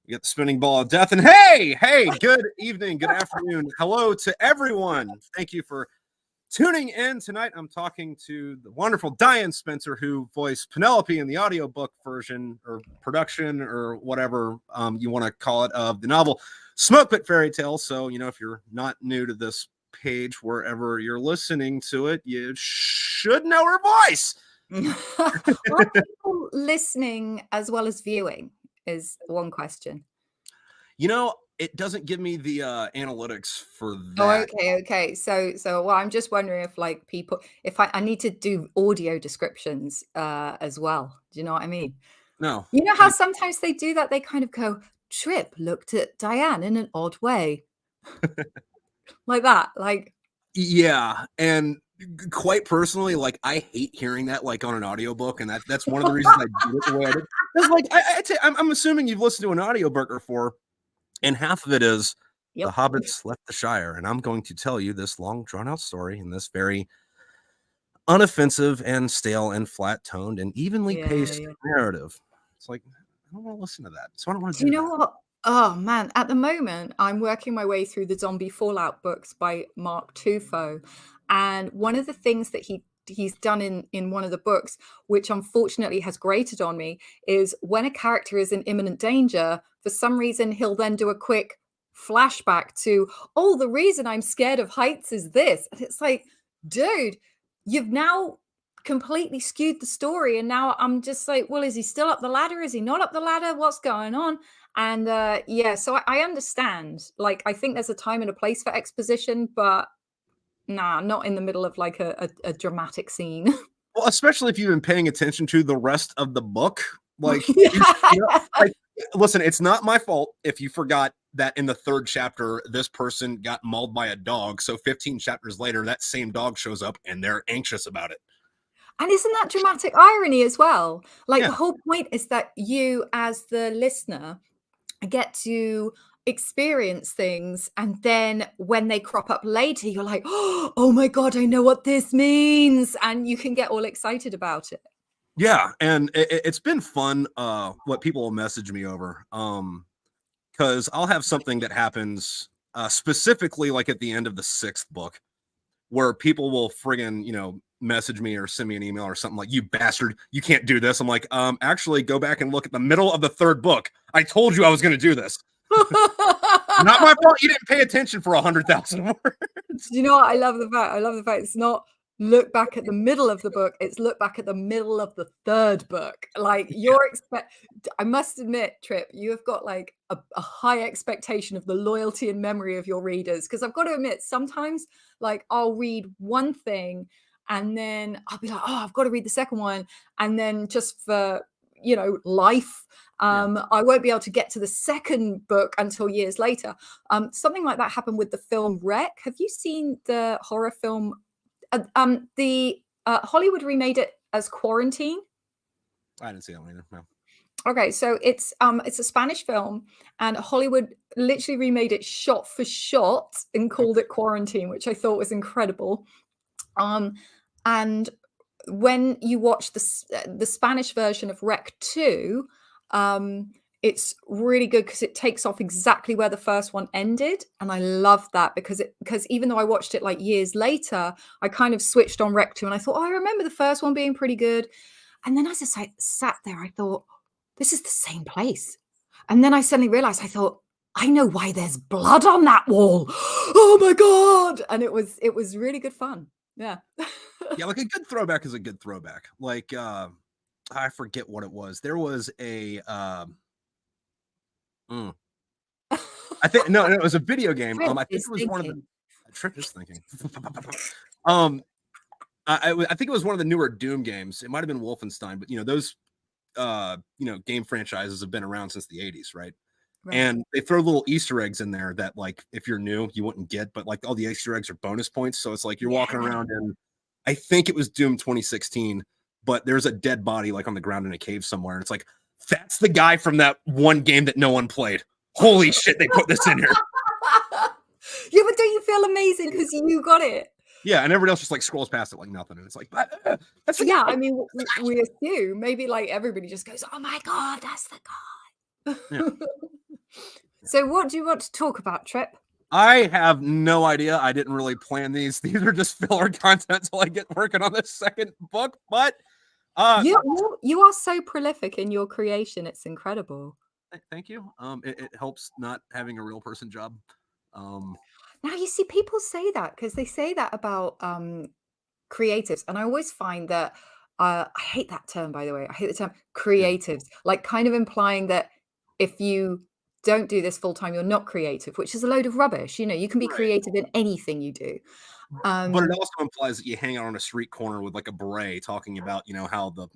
We got the spinning ball of death. And hey, good evening, good afternoon. Hello to everyone. Thank you for tuning in tonight. I'm talking to the wonderful Diane Spencer, who voiced Penelope in the audiobook version or production or whatever you want to call it of the novel Smokepit Fairytales. So, if you're not new to this page, wherever you're listening to it, you should know her voice. Are people listening as well as viewing is one question. It doesn't give me the analytics for that. Oh, okay. So well, I'm just wondering if people, if I need to do audio descriptions as well. Do you know what I mean? No. You know how sometimes they do that? They kind of go, Trip looked at Diane in an odd way. Like that. Yeah. And quite personally, I hate hearing that on an audiobook, and that's one of the reasons I did it the way I did. Because I'm assuming you've listened to an audiobook before, and half of it is the hobbits left the Shire, and I'm going to tell you this long drawn out story in this very unoffensive and stale and flat toned and evenly paced narrative. It's I don't want to listen to that. So I don't want to do you know what? Oh man, at the moment I'm working my way through the Zombie Fallout books by Mark Tufo, and one of the things that he's done in one of the books, which unfortunately has grated on me, is when a character is in imminent danger, for some reason he'll then do a quick flashback to, oh, the reason I'm scared of heights is this. And it's like, dude, you've now completely skewed the story, and now I'm just like, well, is he still up the ladder? Is he not up the ladder? What's going on? And so I understand. I think there's a time and a place for exposition, but nah, not in the middle of a dramatic scene. Well, especially if you've been paying attention to the rest of the book. Listen, it's not my fault if you forgot that in the third chapter, this person got mauled by a dog. So 15 chapters later, that same dog shows up and they're anxious about it. And isn't that dramatic irony as well? The whole point is that you, as the listener, get to experience things, and then when they crop up later, you're like, oh my God, I know what this means. And you can get all excited about it. Yeah, and it's been fun what people will message me over. Because I'll have something that happens specifically at the end of the 6th book, where people will friggin', message me or send me an email or something like, you bastard, you can't do this. I'm like, actually go back and look at the middle of the 3rd book. I told you I was going to do this. Not my fault. You didn't pay attention for 100,000 words. You know what? I love the fact it's not look back at the middle of the book. It's look back at the middle of the 3rd book. I must admit, Trip, you have got a high expectation of the loyalty and memory of your readers. Because I've got to admit, sometimes I'll read one thing and then I'll be like, oh, I've got to read the second one. And then just for, life, I won't be able to get to the 2nd book until years later. Something like that happened with the film Wreck. Have you seen the horror film? The Hollywood remade it as Quarantine. I didn't see that one either. No. Okay, so it's a Spanish film, and Hollywood literally remade it shot for shot and called it Quarantine, which I thought was incredible. And when you watch the Spanish version of Wreck 2, it's really good because it takes off exactly where the first one ended, and I love that because even though I watched it years later, I kind of switched on Rec 2 and I thought, oh, I remember the first one being pretty good, and then as I sat there, I thought, this is the same place, and then I suddenly realized, I thought, I know why there's blood on that wall. Oh my God! And it was really good fun. Yeah. Yeah, a good throwback is a good throwback. I forget what it was. There was a I think no, it was a video game. I think it was one of the Trip is thinking. I think it was one of the newer Doom games. It might have been Wolfenstein, but those game franchises have been around since the 80s, right? And they throw little Easter eggs in there that if you're new, you wouldn't get, but all the Easter eggs are bonus points. So it's you're walking around, and I think it was Doom 2016, but there's a dead body on the ground in a cave somewhere, and it's that's the guy from that one game that no one played. Holy shit, they put this in here. Yeah, but don't you feel amazing because you got it? Yeah, and everybody else just scrolls past it like nothing, and it's that's the guy. I mean, we assume maybe everybody just goes, oh my God, that's the guy. Yeah. So what do you want to talk about, Trip? I have no idea. I didn't really plan these. These are just filler content until I get working on this second book. But You are so prolific in your creation. It's incredible. thank you. It helps not having a real person job. Now, you see, people say that because they say that about creatives, and I always find that I hate that term, by the way. I hate the term Yeah, creatives, like kind of implying that if you don't do this full time, you're not creative, which is a load of rubbish. You can be right. creative in anything you do. But it Um, also implies that you hang out on a street corner with like a beret talking about, how the,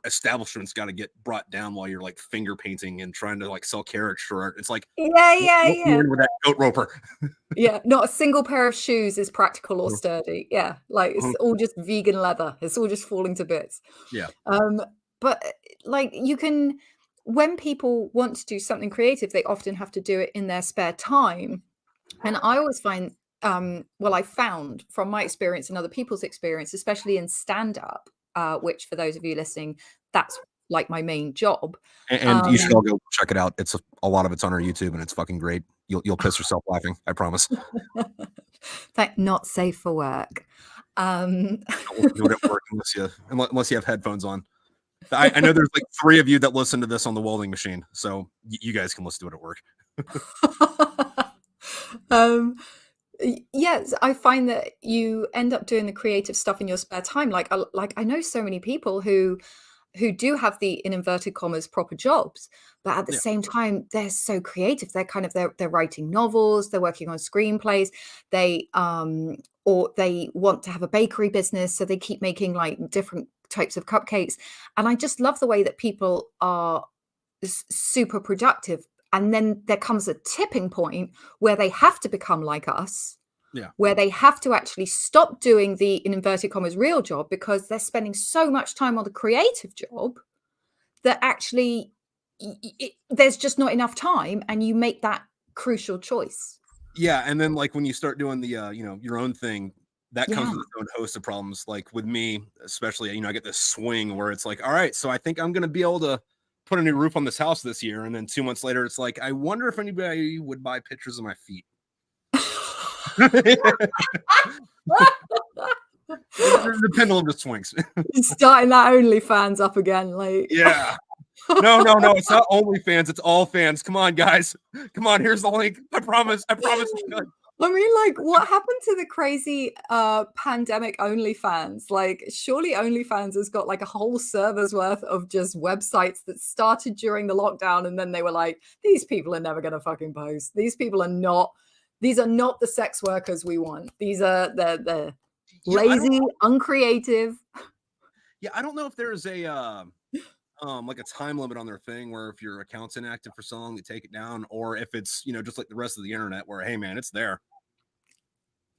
establishment's got to get brought down while you're like finger painting and trying to like sell caricature art. It's like, yeah, yeah, what you're yeah. in with that goat roper. Yeah, not a single pair of shoes is practical or Mhm, sturdy. Yeah, like it's mhm. all just vegan leather. It's all just falling to bits. Yeah. But like you can, when people want to do something creative, they often have to do it in their spare time. And I always find, well, I found from my experience and other people's experience, especially in stand up, which for those of you listening, that's like my main job. And you should Um, all go check it out. It's a lot of it's on our YouTube and it's fucking great. You'll piss yourself laughing. I promise. not safe for work. Um, Don't listen to it at work unless you have headphones on. I know there's like 3 of you that listen to this on the welding machine, so you guys can listen to it at work. um, yes, I find that you end up doing the creative stuff in your spare time. Like I know so many people who do have the, in inverted commas, proper jobs, but at the Yeah. same time they're so creative. They're writing novels, they're working on screenplays, they or they want to have a bakery business, so they keep making like different types of cupcakes. And I just love the way that people are super productive, and then there comes a tipping point where they have to become like us, Yeah. where they have to actually stop doing the, in inverted commas, real job, because they're spending so much time on the creative job that actually there's just not enough time, and you make that crucial choice. Yeah, and then, like, when you start doing the, your own thing, that comes Yeah. with its own host of problems. Like, with me, especially, I get this swing where it's like, "All right, so I think I'm gonna be able to put a new roof on this house this year," and then 2 months later, it's like, "I wonder if anybody would buy pictures of my feet." The pendulum just swings. He's starting that OnlyFans up again, like. Yeah. No, no, no, it's not OnlyFans, it's all fans. Come on, guys. Come on, here's the link. I promise it's good. I mean, like, what happened to the crazy pandemic OnlyFans? Like, surely OnlyFans has got like a whole server's worth of just websites that started during the lockdown, and then they were like, these people are never gonna fucking post. These are not the sex workers we want. They're Yeah, I don't lazy, uncreative. yeah, I don't know if there's like a time limit on their thing where if your account's inactive for so long, they take it down, or if it's, just like the rest of the internet where, hey man, it's there.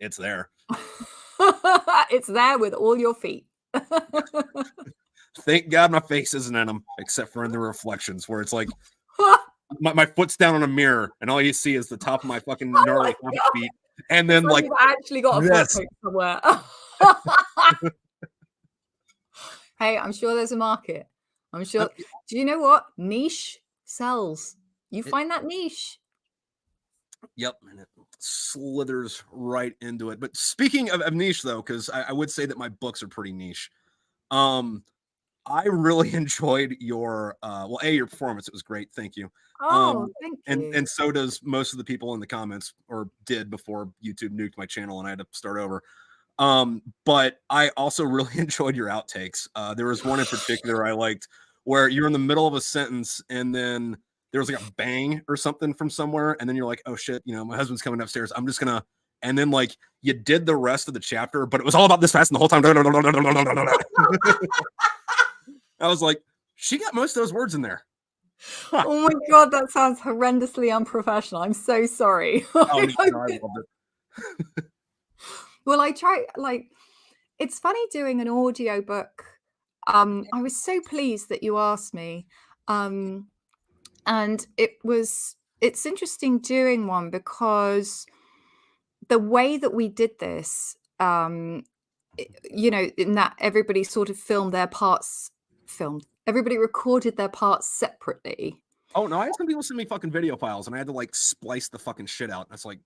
It's there. It's there with all your feet. Thank God my face isn't in them, except for in the reflections where it's like my foot's down on a mirror and all you see is the top of my fucking Oh gnarly my hobbit God. feet. And It's then like like you've actually got a foot this. pic somewhere. Hey, I'm sure there's a market. I'm sure. Do you know what? Niche sells. You It, find that niche. yep, and it slithers right into it. But speaking of niche though, because I would say that my books are pretty niche. Um, I really enjoyed your your performance. It was great. Thank you. Oh, thank And you. so does most of the people in the comments, or did before YouTube nuked my channel and I had to start over. But I also really enjoyed your outtakes. There was one in particular I liked where you're in the middle of a sentence and then there was like a bang or something from somewhere, and then you're like, oh shit, my husband's coming upstairs. I'm just gonna, and then like you did the rest of the chapter, but it was all about this fast and the whole time. I was like, she got most of those words in there. Huh. Oh my God, that sounds horrendously unprofessional. I'm so sorry. Oh, no, I loved it. Well, I try, like, it's funny doing an audiobook. I was so pleased that you asked me. And it's interesting doing one because the way that we did this, in that everybody sort of filmed their parts, everybody recorded their parts separately. Oh no, I had some people send me fucking video files, and I had to like splice the fucking shit out. That's like,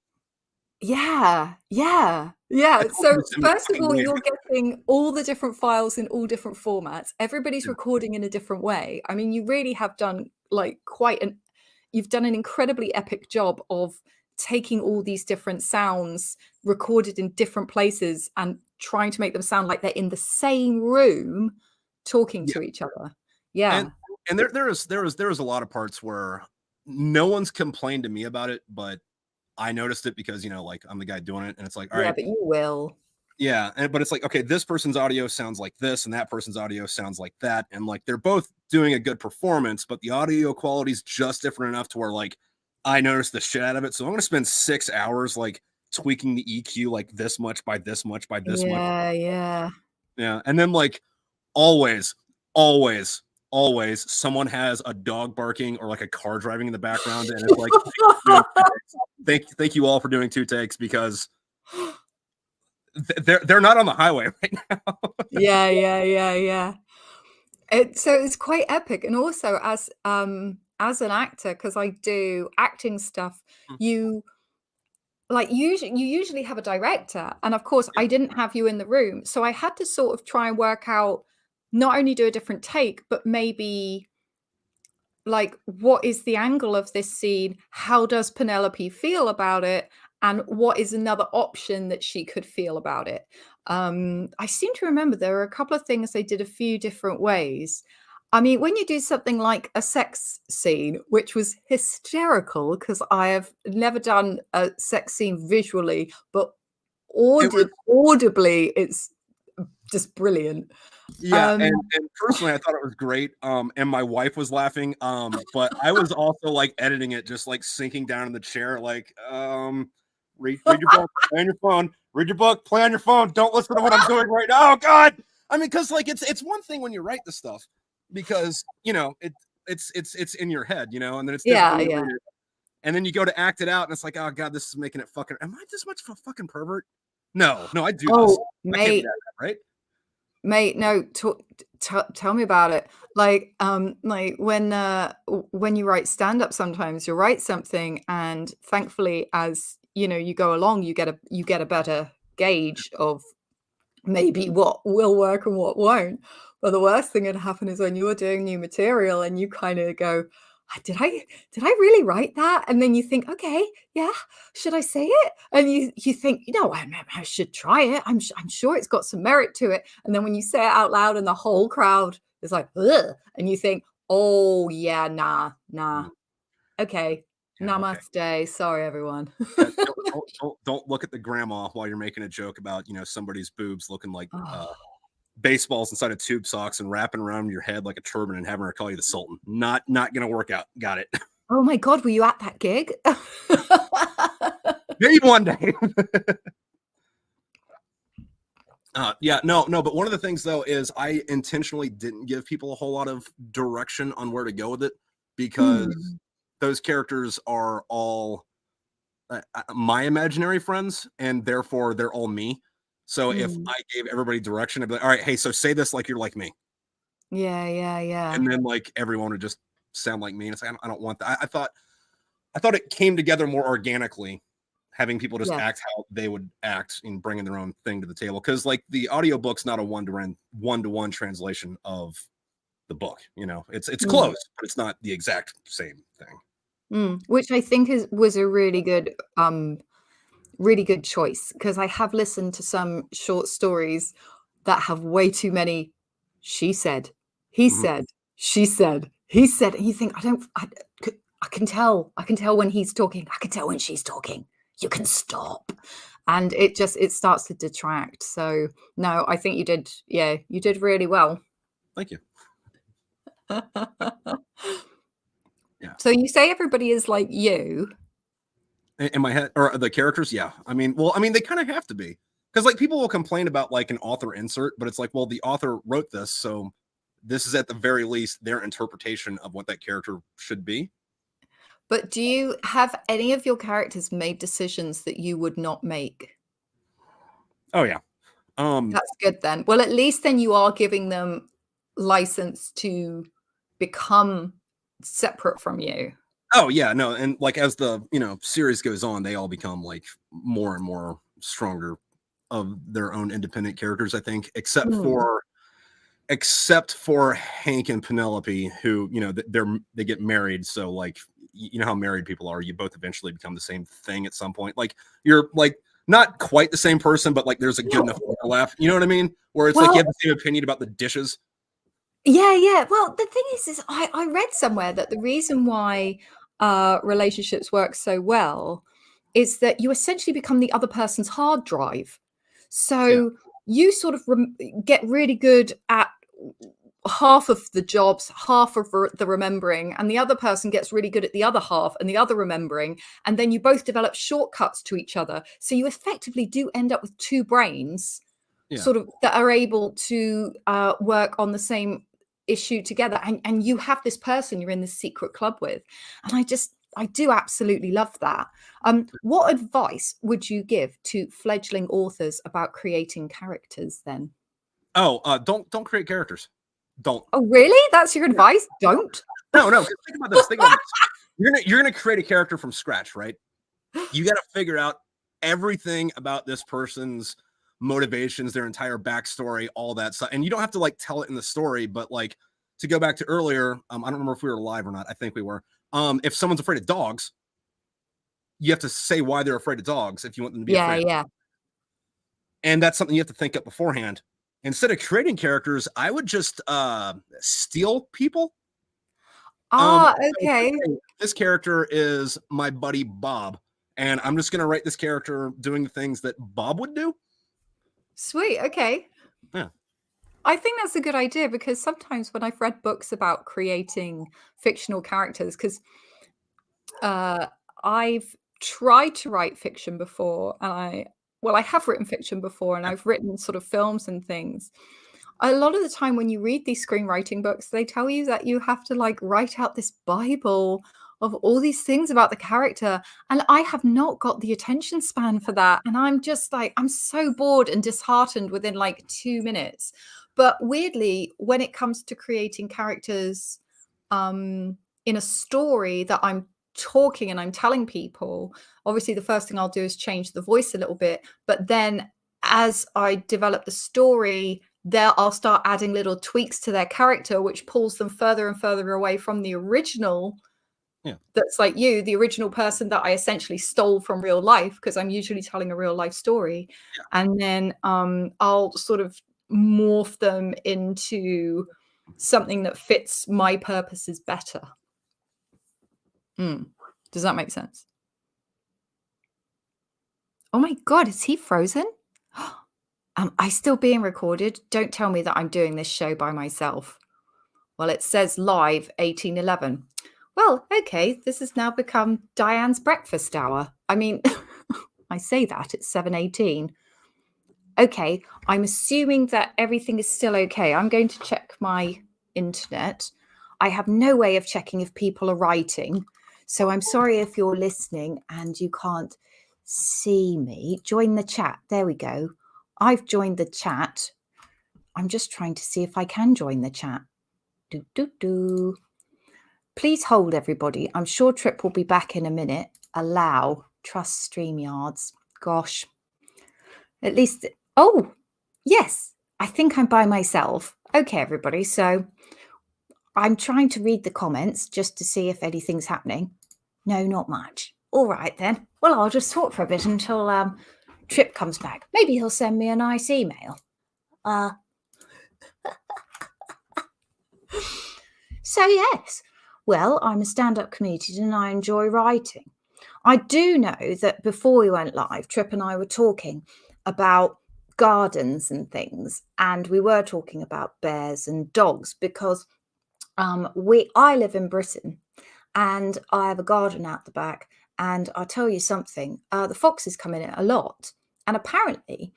Yeah, yeah, I yeah. told them So to send me first of fucking all, wig. you're getting all the different files in all different formats. Everybody's Yeah. recording in a different way. I mean, you really have done like you've done an incredibly epic job of taking all these different sounds recorded in different places and trying to make them sound like they're in the same room talking Yeah. to each other. Yeah. And there is a lot of parts where no one's complained to me about it, but I noticed it because like I'm the guy doing it, and it's like, all Yeah, right, but you will. yeah, but it's like, okay, this person's audio sounds like this, and that person's audio sounds like that, and like they're both doing a good performance, but the audio quality is just different enough to where like I noticed the shit out of it. So I'm gonna spend 6 hours like tweaking the EQ like this much by this much by this much. Yeah, yeah. Yeah, and then like always, always, always, someone has a dog barking or like a car driving in the background, and it's like, thank you all for doing 2 takes because they're not on the highway right now. Yeah, yeah, yeah, yeah. It's quite epic, and also as an actor, because I do acting stuff, you you usually have a director, and of course Yeah, I didn't have you in the room, so I had to sort of try and work out not only do a different take, but maybe like what is the angle of this scene? How does Penelope feel about it? And what is another option that she could feel about it? I seem to remember there were a couple of things they did a few different ways. I mean, when you do something like a sex scene, which was hysterical because I have never done a sex scene visually, but it was. audibly, it's just brilliant. Yeah, Um, and personally, I thought it was great. And my wife was laughing. But I was also like editing it, just like sinking down in the chair, like, read your book, play on your phone, read your book, play on your phone. Don't listen to what I'm doing right now. Oh God. I mean, because like it's one thing when you write the stuff because it's in your head, and then it's different yeah, when you yeah. read it. And then you go to act it out, and it's like, oh God, this is making it fucking. Am I this much of a fucking pervert? No, I do this. Oh, I can't be mate. that bad, right? Mate, no, tell me about it. Like when you write stand-up, sometimes you'll write something, and thankfully, as you go along, you get a better gauge of maybe what will work and what won't. But the worst thing that happen is when you're doing new material and you kind of go, did I really write that? And then you think, okay, yeah, should I say it? And you think, I should try it. I'm sure it's got some merit to it. And then when you say it out loud and the whole crowd is like, ugh, and you think, oh yeah, nah. Mm, Okay. yeah, okay. Namaste. Sorry, everyone. Yeah, don't look at the grandma while you're making a joke about somebody's boobs looking like Oh. baseballs inside of tube socks and wrapping around your head like a turban and having her call you the Sultan. Not gonna work out. Got it. Oh my God, were you at that gig? Maybe one day. Yeah, no. But one of the things though is I intentionally didn't give people a whole lot of direction on where to go with it because Mm, those characters are all my imaginary friends, and therefore they're all me. So if mm. I gave everybody direction, I'd be like, all right, hey, so say this like you're like me. Yeah, yeah, yeah. And then like everyone would just sound like me. And it's like, I don't want that. I thought it came together more organically, having people just Yes. act how they would act and bringing their own thing to the table. Because like the audiobook's not a one-to-one translation of the book. It's Mm, close, but it's not the exact same thing. which I think was a really good choice because I have listened to some short stories that have way too many "she said," "he Mhm. said," "she said," "he said," and you think, I can tell when he's talking, I can tell when she's talking. You can stop. And it starts to detract. So, no, I think you did really well. Thank you. Yeah. So you say everybody is like you. In my head, or the characters, yeah. I mean, they kind of have to be because like people will complain about like an author insert, but it's like, well, the author wrote this, so this is at the very least their interpretation of what that character should be. But do you have any of your characters made decisions that you would not make? Oh yeah. um That's good then. Well, at least then you are giving them license to become separate from you. Oh yeah, no, and like as the series goes on, they all become like more and more stronger of their own independent characters, I think, except for Hank and Penelope, who they get married. So like you know how married people are, you both eventually become the same thing at some point. Like you're like not quite the same person, but like there's a good enough overlap. You know what I mean? Where it's like you have the same opinion about the dishes. Yeah. Well, the thing is I read somewhere that the reason why relationships work so well is that you essentially become the other person's hard drive. Yeah. So you sort of get really good at half of the jobs, half of the remembering, and the other person gets really good at the other half and the other remembering. And then you both develop shortcuts to each other. So you effectively do end up with two brains sort of that are able to work on the same issue together, and you have this person you're in this secret club with. And I do absolutely love that. What advice would you give to fledgling authors about creating characters then? Don't create characters. Don't. Oh really? That's your advice? Don't. No, think about this. You're gonna create a character from scratch, right? You got to figure out everything about this person's motivations, their entire backstory, all that stuff. And you don't have to like tell it in the story, but like to go back to earlier, I don't remember if we were live or not. I think we were. If someone's afraid of dogs, you have to say why they're afraid of dogs if you want them to be afraid. Yeah. And that's something you have to think up beforehand. Instead of creating characters, I would just steal people. Okay. This character is my buddy Bob, and I'm just going to write this character doing the things that Bob would do. Sweet. Okay. Yeah. I think that's a good idea, because sometimes when I've read books about creating fictional characters, because I've tried to write fiction before, and I have written fiction before, and I've written sort of films and things. A lot of the time when you read these screenwriting books, they tell you that you have to like write out this Bible of all these things about the character. And I have not got the attention span for that. And I'm just like, I'm so bored and disheartened within like 2 minutes. But weirdly, when it comes to creating characters in a story that I'm talking and I'm telling people, obviously the first thing I'll do is change the voice a little bit. But then as I develop the story, there I'll start adding little tweaks to their character, which pulls them further and further away from the original. That's like you, the original person that I essentially stole from real life, because I'm usually telling a real life story. And then I'll sort of morph them into something that fits my purposes better. Does that make sense? Oh my God, is he frozen? Am I still being recorded? Don't tell me that I'm doing this show by myself. Well, it says live 1811. Well, okay, this has now become Diane's breakfast hour. I mean, I say that, it's 7:18. Okay, I'm assuming that everything is still okay. I'm going to check my internet. I have no way of checking if people are writing. So I'm sorry if you're listening and you can't see me. Join the chat. There we go. I've joined the chat. I'm just trying to see if I can join the chat. Please hold, everybody. I'm sure Trip will be back in a minute. Allow. Trust StreamYards. Gosh. At least... Oh, yes. I think I'm by myself. Okay, everybody. So I'm trying to read the comments just to see if anything's happening. No, not much. All right, then. Well, I'll just talk for a bit until Trip comes back. Maybe he'll send me a nice email. So, yes. Well, I'm a stand-up comedian and I enjoy writing. I do know that before we went live, Trip and I were talking about gardens and things, and we were talking about bears and dogs because I live in Britain and I have a garden out the back, and I'll tell you something, the foxes come in it a lot, and apparently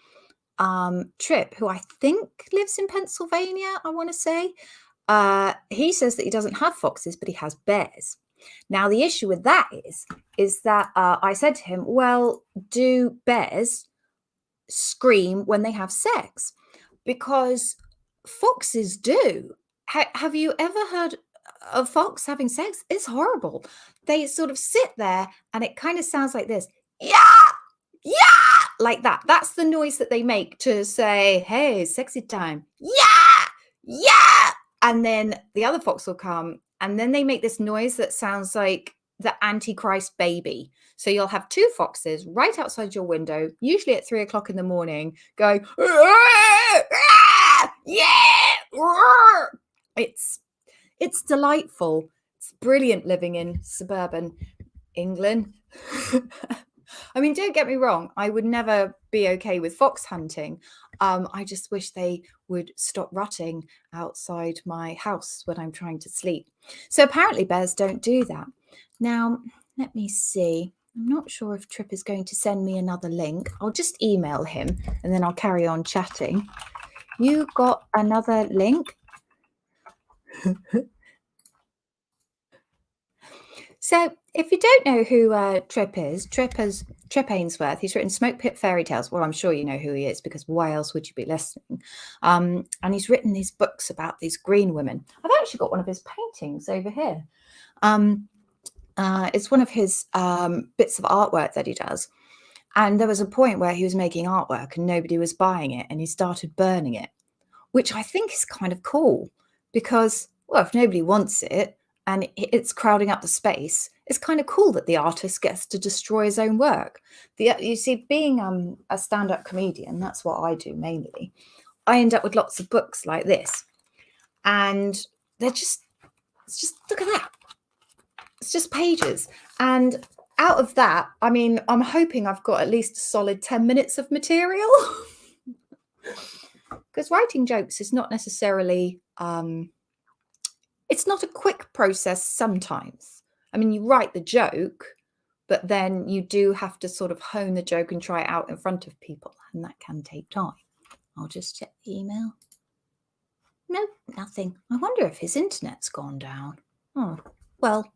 Trip, who I think lives in Pennsylvania, I want to say, he says that he doesn't have foxes, but he has bears. Now, the issue with that is that I said to him, well, do bears scream when they have sex? Because foxes do. Have you ever heard a fox having sex. It's horrible. They sort of sit there and it kind of sounds like this. Yeah, yeah, like that. That's the noise that they make to say, hey, sexy time. Yeah, yeah. And then the other fox will come and then they make this noise that sounds like the Antichrist baby. So you'll have two foxes right outside your window, usually at 3 o'clock in the morning, going, yeah. It's delightful. It's brilliant living in suburban England. I mean, don't get me wrong. I would never be okay with fox hunting. I just wish they would stop rutting outside my house when I'm trying to sleep. So apparently bears don't do that. Now, let me see. I'm not sure if Trip is going to send me another link. I'll just email him and then I'll carry on chatting. You got another link? So if you don't know who Trip is, Trip Ainsworth. He's written Smokepit Fairytales. Well, I'm sure you know who he is because why else would you be listening? And he's written these books about these green women. I've actually got one of his paintings over here. It's one of his bits of artwork that he does. And there was a point where he was making artwork and nobody was buying it and he started burning it, which I think is kind of cool because, well, if nobody wants it and it's crowding up the space, it's kind of cool that the artist gets to destroy his own work. You see, being a stand-up comedian, that's what I do mainly. I end up with lots of books like this. And it's just, look at that. It's just pages. And out of that, I mean, I'm hoping I've got at least a solid 10 minutes of material. Because writing jokes is not necessarily, it's not a quick process sometimes. I mean, you write the joke, but then you do have to sort of hone the joke and try it out in front of people. And that can take time. I'll just check the email. No, nothing. I wonder if his internet's gone down. Oh, well,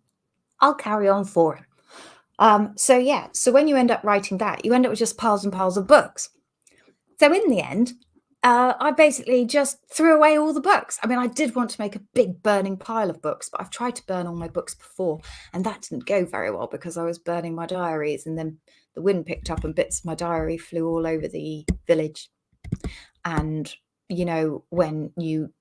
I'll carry on for him. So yeah, so when you end up writing that, you end up with just piles and piles of books. So in the end, I basically just threw away all the books. I mean, I did want to make a big burning pile of books, but I've tried to burn all my books before, and that didn't go very well because I was burning my diaries, and then the wind picked up and bits of my diary flew all over the village. And, you know, when you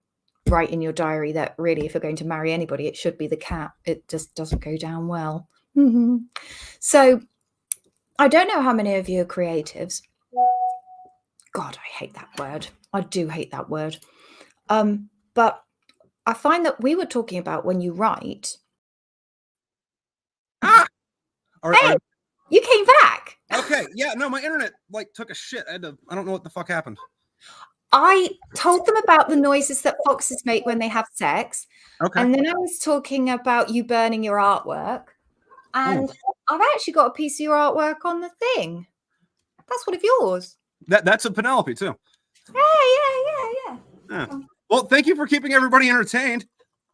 write in your diary that really, if you're going to marry anybody, it should be the cat, it just doesn't go down well. So I don't know how many of you are creatives. God, I hate that word. I do hate that word. But I find that we were talking about when you write. Hey, you came back. Okay, yeah, no, my internet like took a shit. I don't know what the fuck happened. I told them about the noises that foxes make when they have sex. Okay. And then I was talking about you burning your artwork. And I've actually got a piece of your artwork on the thing. That's one of yours. That's a Penelope too. Yeah. Well, thank you for keeping everybody entertained.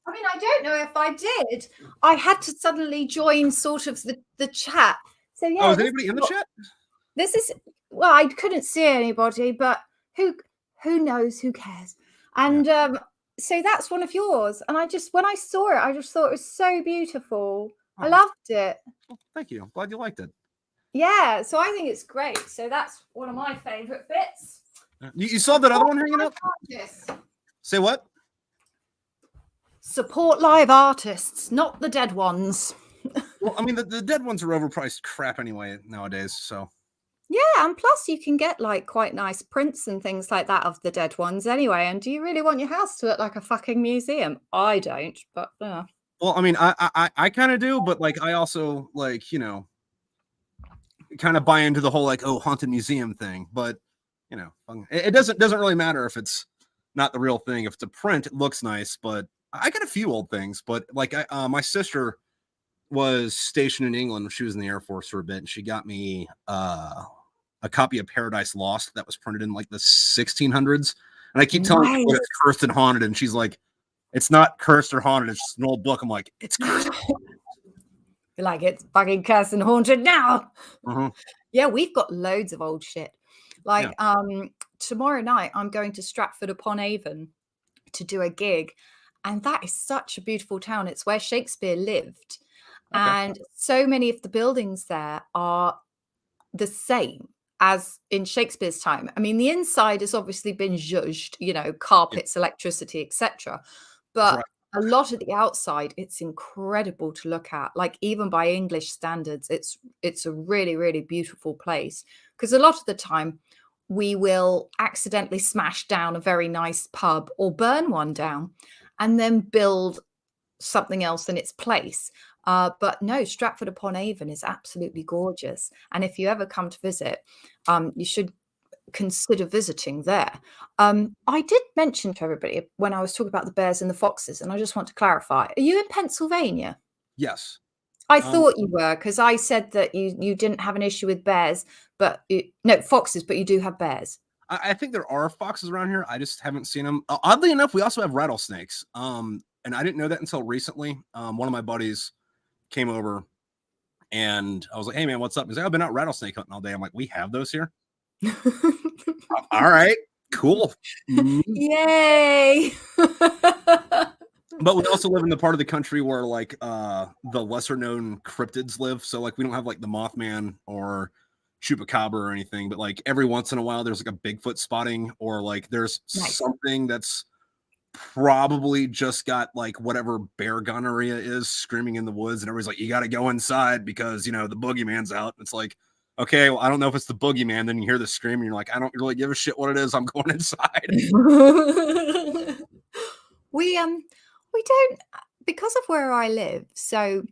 I mean, I don't know if I did. I had to suddenly join sort of the chat. So yeah. Oh, is anybody in the chat? This is, well, I couldn't see anybody, but who knows? Who cares? And so that's one of yours. And when I saw it, I just thought it was so beautiful. Oh. I loved it. Well, thank you. I'm glad you liked it. Yeah, so I think it's great. So that's one of my favorite bits. You saw that other one hanging up? Say what? Support live artists, not the dead ones. Well, I mean, the dead ones are overpriced crap anyway nowadays, so. Yeah, and plus you can get like quite nice prints and things like that of the dead ones anyway. And do you really want your house to look like a fucking museum? I don't, but Well, I mean, I kind of do, but like I also like, you know, kind of buy into the whole like, oh, haunted museum thing. But you know, it doesn't really matter if it's not the real thing. If it's a print, it looks nice. But I got a few old things. But like my sister was stationed in England when she was in the Air Force for a bit, and she got me a copy of Paradise Lost that was printed in like the 1600s. And I keep telling her it's cursed and haunted, and she's like, it's not cursed or haunted, it's just an old book. I'm like, it's cursed. You're like, it's fucking cursed and haunted now. Yeah, we've got loads of old shit. Like tomorrow night I'm going to Stratford upon Avon to do a gig, And that is such a beautiful town. It's where Shakespeare lived. Okay. And so many of the buildings there are the same as in Shakespeare's time. I mean, the inside has obviously been zhuzhed, Yeah. carpets, electricity, etc. But Right. a lot of the outside, it's incredible to look at. Like even by English standards, it's a really, really beautiful place. Because a lot of the time we will accidentally smash down a very nice pub or burn one down and then build something else in its place. But no, Stratford upon Avon is absolutely gorgeous. And if you ever come to visit, you should consider visiting there. I did mention to everybody when I was talking about the bears and the foxes, and I just want to clarify, are you in Pennsylvania? Yes. I Um, thought you were, because I said that you didn't have an issue with bears, but no, foxes, but you do have bears. I think there are foxes around here. I just haven't seen them. Oddly enough, we also have rattlesnakes. And I didn't know that until recently. One of my buddies came over and I was like, "Hey man, what's up?" He's like, "I've been out rattlesnake hunting all day." I'm like, "We have those here." All right, cool. Yay! But we also live in the part of the country where like the lesser known cryptids live. So like we don't have like the Mothman or Chupacabra or anything, but like every once in a while there's like a Bigfoot spotting or like there's Nice. something that's probably just got like whatever bear gonorrhea is screaming in the woods, and everybody's like, you got to go inside because the boogeyman's out. It's like, okay, well, I don't know if it's the boogeyman. Then you hear the scream, and you're like, I don't really give a shit what it is. I'm going inside. We don't, because of where I live. So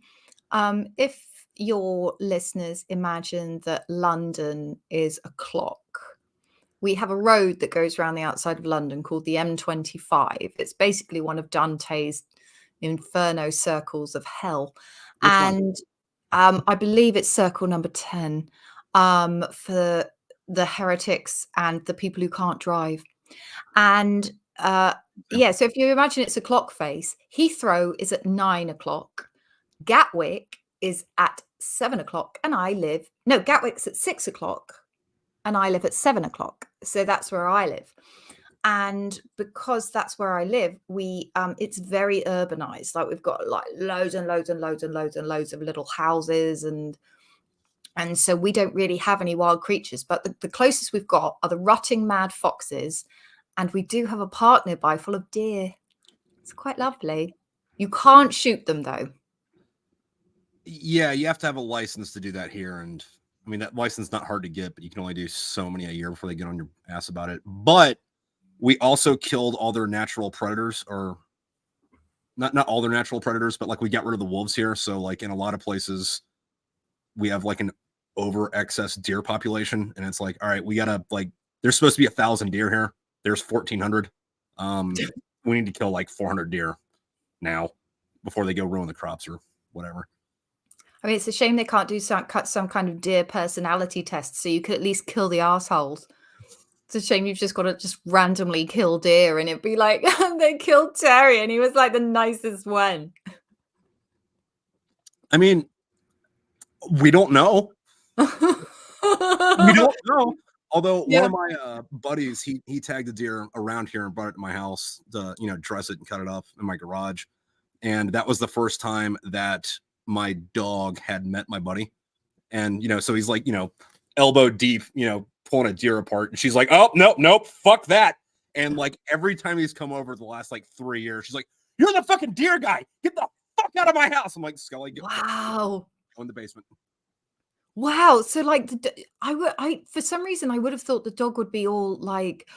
if your listeners imagine that London is a clock, we have a road that goes around the outside of London called the M25. It's basically one of Dante's inferno circles of hell. Which one? And I believe it's circle number 10 for the heretics and the people who can't drive. And yeah, so if you imagine it's a clock face, Heathrow is at 9 o'clock, Gatwick is at 7 o'clock, and Gatwick's at 6 o'clock, and I live at 7 o'clock. So that's where I live. And because that's where I live, it's very urbanized. Like we've got like loads and loads and loads and loads and loads of little houses, and so we don't really have any wild creatures. But the closest we've got are the rutting mad foxes, and we do have a park nearby full of deer. It's quite lovely. You can't shoot them though. Yeah, you have to have a license to do that here, and I mean that license is not hard to get, but you can only do so many a year before they get on your ass about it. But we also killed all their natural predators, or not all their natural predators, but like we got rid of the wolves here. So like in a lot of places, we have like an over excess deer population, and it's like, all right, we gotta like there's supposed to be 1,000 deer here. There's 1,400. We need to kill like 400 deer now before they go ruin the crops or whatever. I mean, it's a shame they can't do some kind of deer personality test, so you could at least kill the assholes. It's a shame you've just got to just randomly kill deer, and it'd be like they killed Terry, and he was like the nicest one. I mean, we don't know. We don't know. Although one Yeah. of my buddies, he tagged a deer around here and brought it to my house to dress it and cut it up in my garage, and that was the first time that my dog had met my buddy, and so he's like elbow deep, pulling a deer apart, and she's like, oh nope, fuck that, and like every time he's come over the last like 3 years, she's like, you're the fucking deer guy, get the fuck out of my house. I'm like, Scully, go in the basement. Wow. So like I for some reason I would have thought the dog would be all like,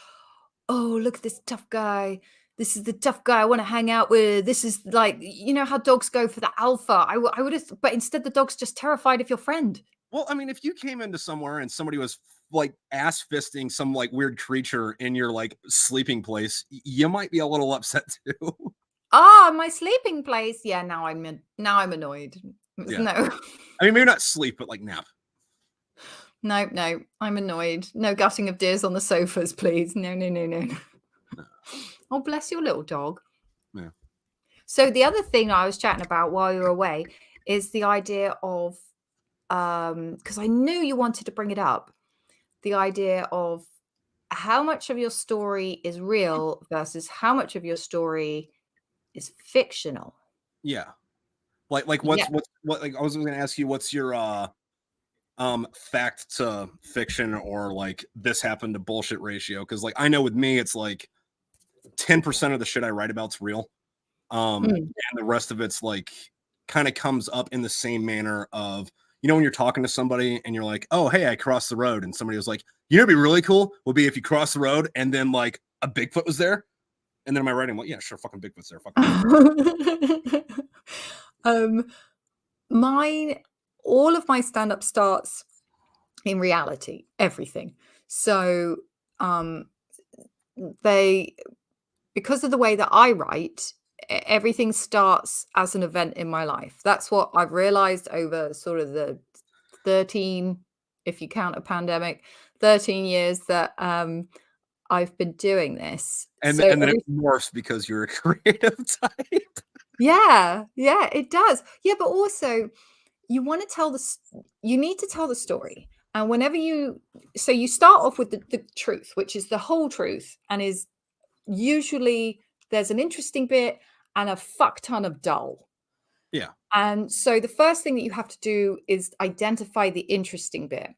"Oh, look at this tough guy. This is the tough guy I want to hang out with. This is like, how dogs go for the alpha." I would have, but instead the dog's just terrified of your friend. Well, I mean, if you came into somewhere and somebody was like ass fisting some like weird creature in your like sleeping place, you might be a little upset too. Ah, my sleeping place. Yeah, now I'm annoyed. Yeah. No. I mean, maybe not sleep, but like nap. No, I'm annoyed. No gutting of deers on the sofas, please. No. No. Oh, bless your little dog. Yeah. So the other thing I was chatting about while you were away is the idea of, because I knew you wanted to bring it up, the idea of how much of your story is real versus how much of your story is fictional. Yeah. Like Yeah. what like I was going to ask you, what's your fact to fiction or like this happened to bullshit ratio? Because like I know with me it's like 10% of the shit I write about's real. And the rest of it's like kind of comes up in the same manner of, you know, when you're talking to somebody and you're like, oh, hey, I crossed the road. And somebody was like, you know, it'd be really cool would be if you cross the road and then like a Bigfoot was there. And then am I writing? Well, yeah, sure. Fucking Bigfoot's there. Mine, all of my stand-up starts in reality, everything. So, because of the way that I write, everything starts as an event in my life. That's what I've realized over sort of the 13, if you count a pandemic, 13 years that I've been doing this. And So then it morphs because you're a creative type. yeah, it does. Yeah, but also you want to you need to tell the story. And whenever you start off with the truth, which is the whole truth, and is usually there's an interesting bit and a fuck ton of dull. Yeah. And so the first thing that you have to do is identify the interesting bit.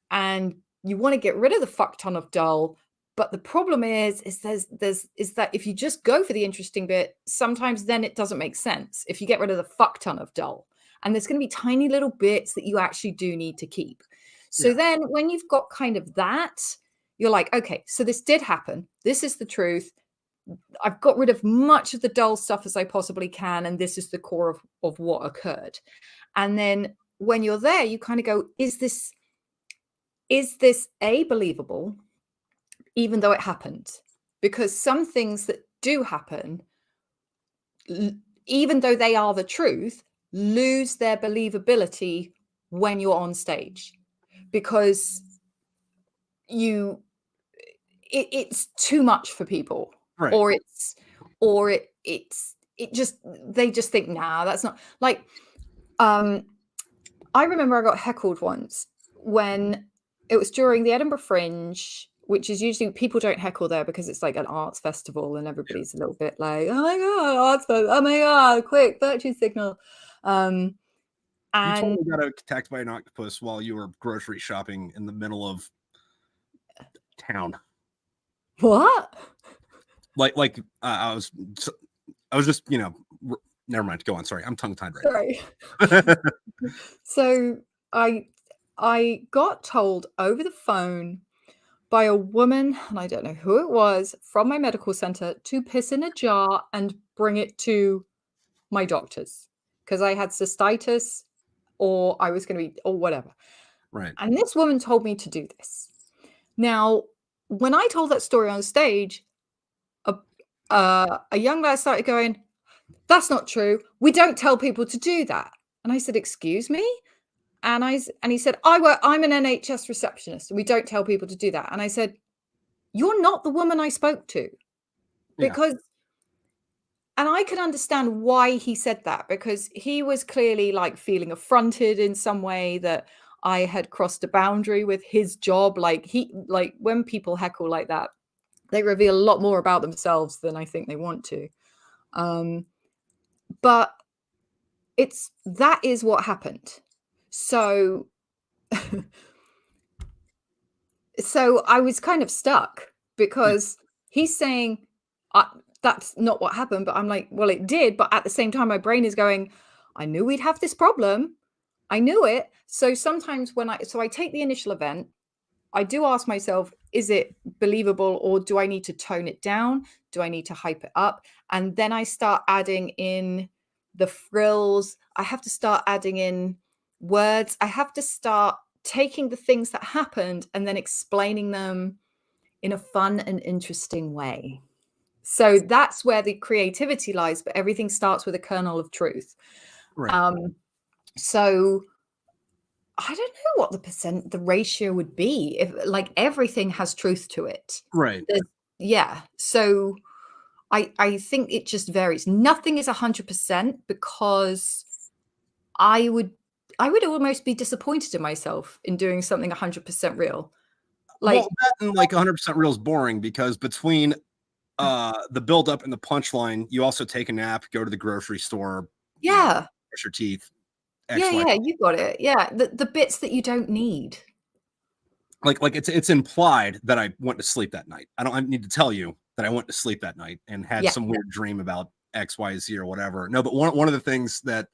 And you want to get rid of the fuck ton of dull. But the problem is that if you just go for the interesting bit, sometimes then it doesn't make sense if you get rid of the fuck ton of dull. And there's going to be tiny little bits that you actually do need to keep. So then when you've got kind of that, you're like, okay, so this did happen. This is the truth. I've got rid of much of the dull stuff as I possibly can. And this is the core of what occurred. And then when you're there, you kind of go, is this A, believable, even though it happened? Because some things that do happen, even though they are the truth, lose their believability when you're on stage, because it's too much for people, right. or they just think, nah, that's not like. I remember I got heckled once when it was during the Edinburgh Fringe, which is usually, people don't heckle there because it's like an arts festival and everybody's a little bit like, oh my god, arts festival, oh my god, quick virtue signal. And you totally And got attacked by an octopus while you were grocery shopping in the middle of town. what? Like I was just, you know, never mind. Go on. Sorry, I'm tongue tied right now. So I got told over the phone by a woman, and I don't know who it was, from my medical center, to piss in a jar and bring it to my doctors because I had cystitis, or I was going to be, or whatever. Right. And this woman told me to do this. Now, when I told that story on stage, a young lad started going, that's not true. We don't tell people to do that. And I said, excuse me? And he said, I'm an NHS receptionist. And we don't tell people to do that. And I said, you're not the woman I spoke to. Because, and I can understand why he said that, because he was clearly like feeling affronted in some way that I had crossed a boundary with his job. Like when people heckle like that, they reveal a lot more about themselves than I think they want to. But that is what happened. So I was kind of stuck because he's saying that's not what happened, but I'm like, well, it did. But at the same time, my brain is going, I knew we'd have this problem. I knew it. So sometimes when I take the initial event, I do ask myself, is it believable, or do I need to tone it down? Do I need to hype it up? And then I start adding in the frills. I have to start adding in words. I have to start taking the things that happened and then explaining them in a fun and interesting way. So that's where the creativity lies, but everything starts with a kernel of truth. Right. So I don't know what the ratio would be if like everything has truth to it. Right. Yeah. So I think it just varies. Nothing is 100% because I would almost be disappointed in myself in doing something 100% real. Like, well, that and like 100% real is boring because between the build up and the punchline, you also take a nap, go to the grocery store, Yeah. brush your teeth, Yeah, X, Y. yeah, you got it. Yeah, the bits that you don't need. Like it's implied that I went to sleep that night. I need to tell you that I went to sleep that night and had Yeah. some weird dream about X, Y, Z or whatever. No, but one of the things that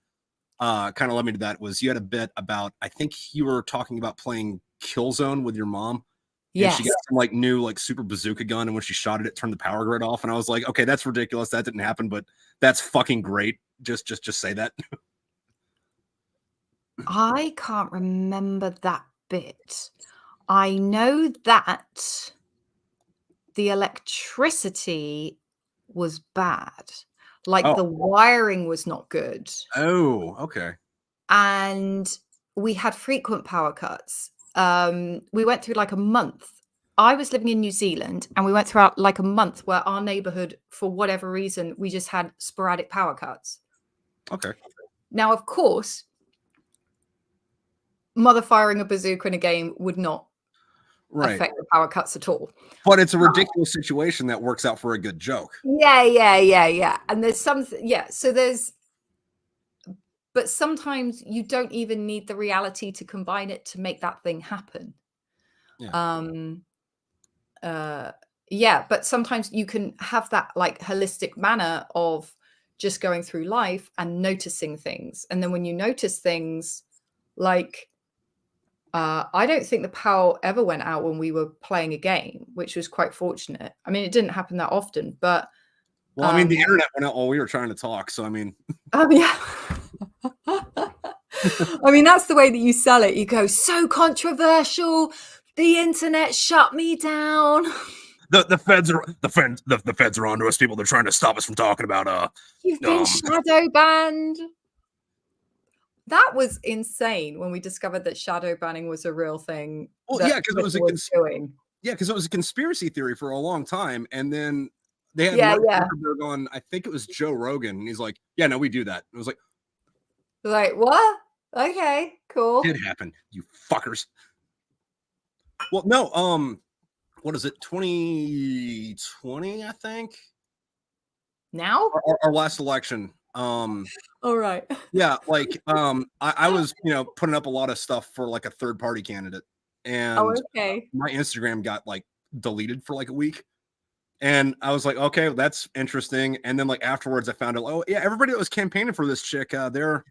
kind of led me to that was you had a bit about, I think you were talking about playing Killzone with your mom. And she Yes. got some like new like super bazooka gun, and when she shot it, it turned the power grid off. And I was like, okay, that's ridiculous. That didn't happen, but that's fucking great. Just say that. I can't remember that bit. I know that the electricity was bad. Like, Oh, the wiring was not good, oh, okay. and we had frequent power cuts. We went through, like, a month. I was living in New Zealand, and we went throughout, like, a month where our neighborhood, for whatever reason, we just had sporadic power cuts. Okay. Now, of course, mother firing a bazooka in a game would not Right. affect the power cuts at all. But it's a ridiculous situation that works out for a good joke. Yeah. And there's but sometimes you don't even need the reality to combine it to make that thing happen. Yeah. Yeah, but sometimes you can have that like holistic manner of just going through life and noticing things. And then when you notice things like I don't think the power ever went out when we were playing a game, which was quite fortunate. I mean, it didn't happen that often, but Well, I mean, the internet went out while we were trying to talk. So, I mean, yeah. I mean, that's the way that you sell it. You go, so controversial. The internet shut me down. the feds are the feds are onto us. People, they're trying to stop us from talking about You've been shadow banned. That was insane when we discovered that shadow banning was a real thing. Well, yeah, because it was doing. Yeah, because it was a conspiracy theory for a long time, and then they had Mark Zuckerberg on. I think it was Joe Rogan, and he's like, "Yeah, no, we do that." And I was like, what? Okay, cool. Did happen, you fuckers. Well, no, what is it? 2020, I think. Now, our last election. All right. Yeah, like I was putting up a lot of stuff for like a third party candidate, and okay. my Instagram got like deleted for like a week. And I was like, okay, that's interesting. And then like afterwards, I found out, oh yeah, everybody that was campaigning for this chick, their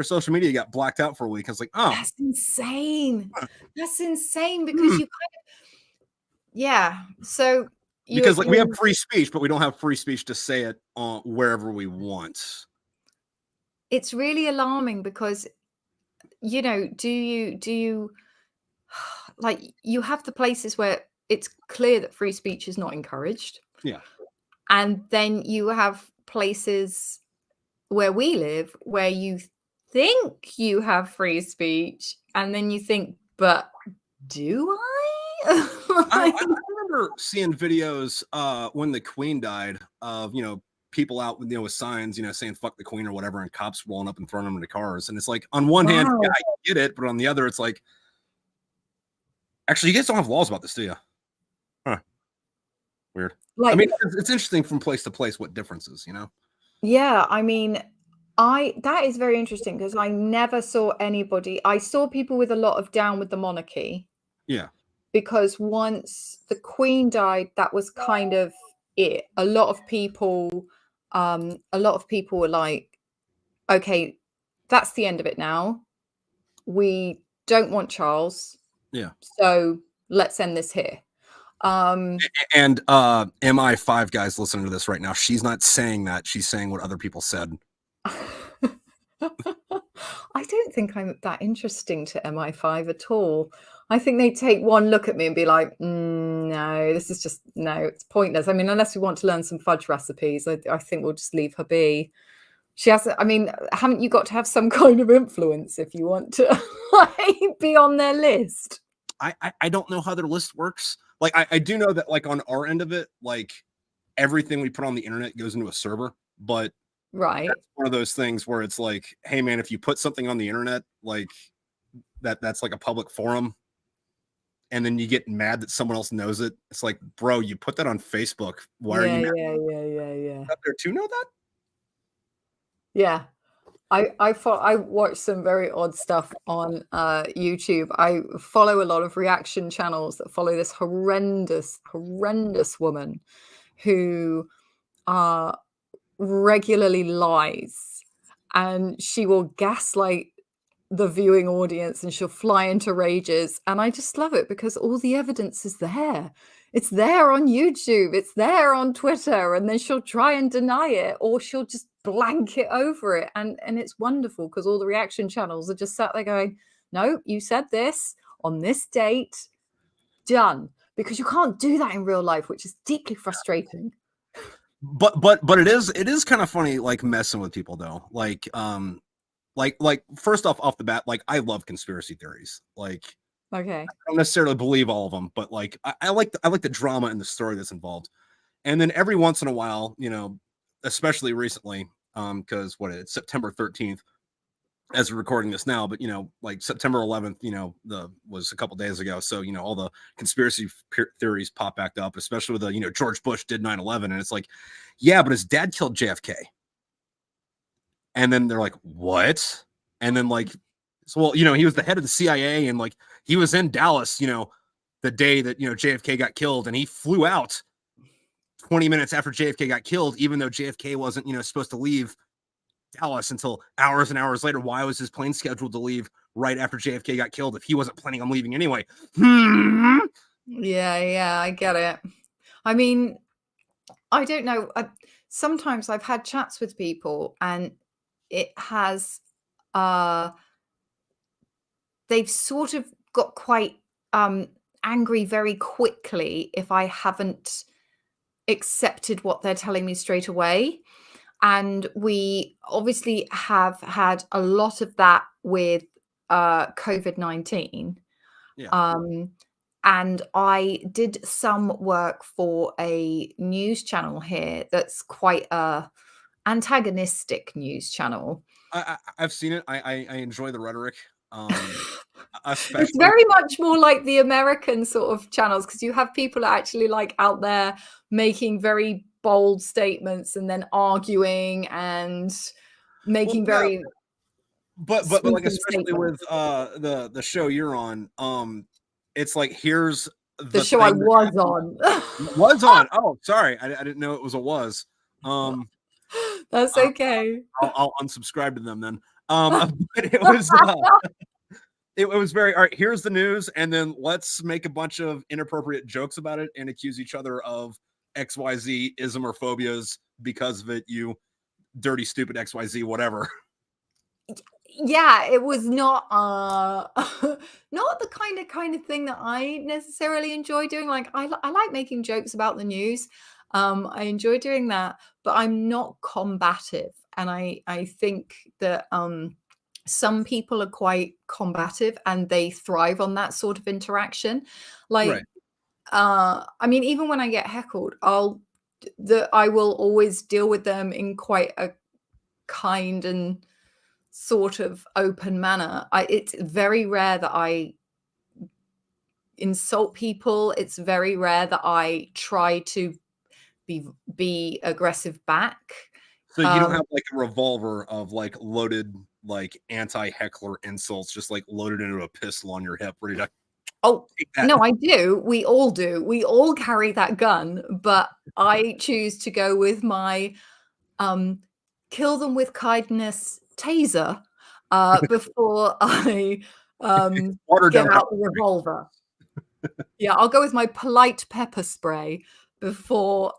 social media got blacked out for a week. I was like, oh, that's insane. That's insane because you kind of, yeah. So because like we have free speech, but we don't have free speech to say it wherever we want. It's really alarming because, do you like you have the places where it's clear that free speech is not encouraged. Yeah. And then you have places where we live where you think you have free speech and then you think, but do I? I remember seeing videos when the Queen died of people out with with signs saying fuck the Queen or whatever, and cops rolling up and throwing them into cars. And it's like, on one hand, yeah, I get it, but on the other, it's like, actually, you guys don't have laws about this, do you? Huh. Weird. Like, I mean, it's interesting from place to place what differences, Yeah, I mean, that is very interesting because I never saw anybody. I saw people with a lot of down with the monarchy. Yeah. Because once the Queen died, that was kind of it. A lot of people were like, okay, that's the end of it now. We don't want Charles. Yeah. So let's end this here. And MI5 guys listening to this right now, she's not saying that. She's saying what other people said. I don't think I'm that interesting to MI5 at all. I think they take one look at me and be like, no, this is just, no, it's pointless. I mean, unless we want to learn some fudge recipes, I think we'll just leave her be. She has, I mean, haven't you got to have some kind of influence if you want to be on their list? I don't know how their list works. Like, I do know that, like, on our end of it, like, everything we put on the internet goes into a server, but right, that's one of those things where it's like, hey man, if you put something on the internet, like that's like a public forum, and then you get mad that someone else knows it. It's like, bro, you put that on Facebook. Why are Yeah, you mad? yeah. Up there to know that? Yeah. I watch some very odd stuff on YouTube. I follow a lot of reaction channels that follow this horrendous woman who regularly lies, and she will gaslight the viewing audience, and she'll fly into rages, and I just love it because all the evidence is there. It's there on YouTube, it's there on Twitter, and then she'll try and deny it, or she'll just blanket over it, and it's wonderful because all the reaction channels are just sat there going, "No, you said this on this date, done." Because you can't do that in real life, which is deeply frustrating. But it is kind of funny, like messing with people though. Like first off the bat, like I love conspiracy theories. Like Okay. I don't necessarily believe all of them, but like I like the drama and the story that's involved. And then every once in a while, you know, especially recently, because it's September 13th as we're recording this now, but you know, like September 11th, you know, was a couple days ago. So, you know, all the conspiracy theories pop back up, especially with you know, George Bush did 9/11, and it's like, yeah, but his dad killed JFK. And then they're like, what? And then like, so, well, you know, he was the head of the CIA, and like he was in Dallas, you know, the day that, you know, JFK got killed, and he flew out 20 minutes after JFK got killed, even though JFK wasn't, you know, supposed to leave Dallas until hours and hours later. Why was his plane scheduled to leave right after JFK got killed if he wasn't planning on leaving anyway? Yeah, I get it. I mean, I don't know. Sometimes I've had chats with people, and it has they've sort of got quite angry very quickly if I haven't accepted what they're telling me straight away. And we obviously have had a lot of that with COVID-19. Yeah. And I did some work for a news channel here that's quite a antagonistic news channel. I've seen it. I enjoy the rhetoric. It's Especially very much more like the American sort of channels, because you have people actually like out there making very bold statements and then arguing and making yeah, very but like sweeping especially with statements. the show you're on, it's like here's The the show I thing that was happened. on. Was on. Oh, sorry, I didn't know it was a was. That's Uh, okay. I'll unsubscribe to them then. But it was very all right. Here's the news, and then let's make a bunch of inappropriate jokes about it and accuse each other of XYZ ism or phobias because of it. You dirty, stupid XYZ, whatever. Yeah, it was not not the kind of thing that I necessarily enjoy doing. Like I like making jokes about the news. I enjoy doing that, but I'm not combative. And I think that some people are quite combative and they thrive on that sort of interaction. Like Right. I mean, even when I get heckled, I will always deal with them in quite a kind and sort of open manner. It's very rare that I insult people. It's very rare that I try to be aggressive back. So you don't Um, have like a revolver of like loaded like anti-heckler insults, just like loaded into a pistol on your hip, ready to oh take that. no, I do. We all do. We all carry that gun, but I choose to go with my kill them with kindness taser before I Watered get down pepper out the spray. revolver. Yeah, I'll go with my polite pepper spray before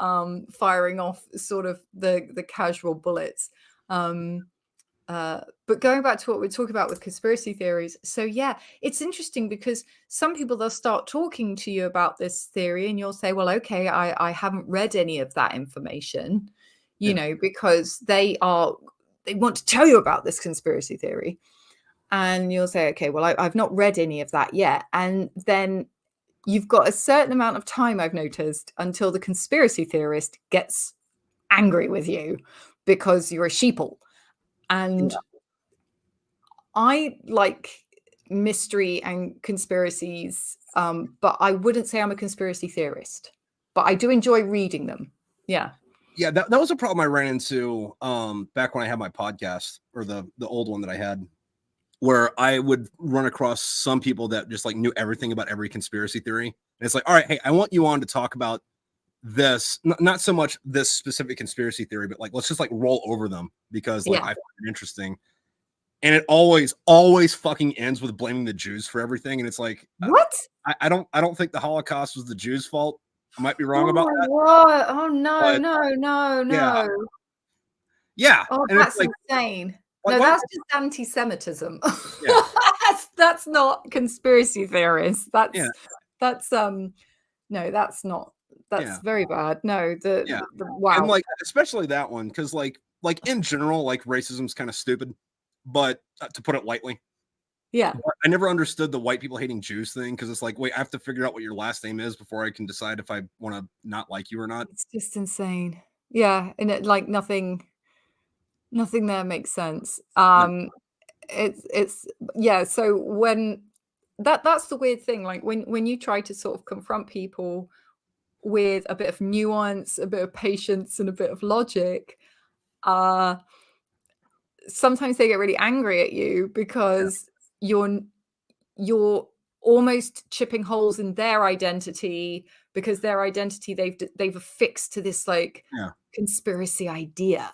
firing off sort of the casual bullets. But going back to what we're talking about with conspiracy theories, so yeah, it's interesting because some people, they'll start talking to you about this theory, and you'll say, "Well, okay, I haven't read any of that information," you Yeah. know, because they want to tell you about this conspiracy theory, and you'll say, "Okay, well, I've not read any of that yet," and then you've got a certain amount of time, I've noticed, until the conspiracy theorist gets angry with you because you're a sheeple. Yeah. And I like mystery and conspiracies, but I wouldn't say I'm a conspiracy theorist. But I do enjoy reading them. Yeah. Yeah, that was a problem I ran into back when I had my podcast, or the old one that I had, where I would run across some people that just like knew everything about every conspiracy theory. And it's like, all right, hey, I want you on to talk about this, not so much this specific conspiracy theory, but like let's just like roll over them because like I find it interesting. And it always fucking ends with blaming the Jews for everything. And it's like, what? I don't think the Holocaust was the Jews' fault. I might be wrong about that. What? Oh no, But no. yeah. Oh, And it's that's like, insane. like No, that's just anti-Semitism. Yeah. that's not conspiracy theorists. Yeah. That's no, that's not. That's very bad. No, the wow. And like especially that one, because like in general, like racism's kind of stupid, but to put it lightly. Yeah. I never understood the white people hating Jews thing, because it's like, wait, I have to figure out what your last name is before I can decide if I want to not like you or not. It's just insane. Yeah, and it like nothing there makes sense. It's yeah, so when that's the weird thing, like when you try to sort of confront people with a bit of nuance, a bit of patience, and a bit of logic, sometimes they get really angry at you because you're almost chipping holes in their identity, because their identity they've affixed to this like conspiracy idea,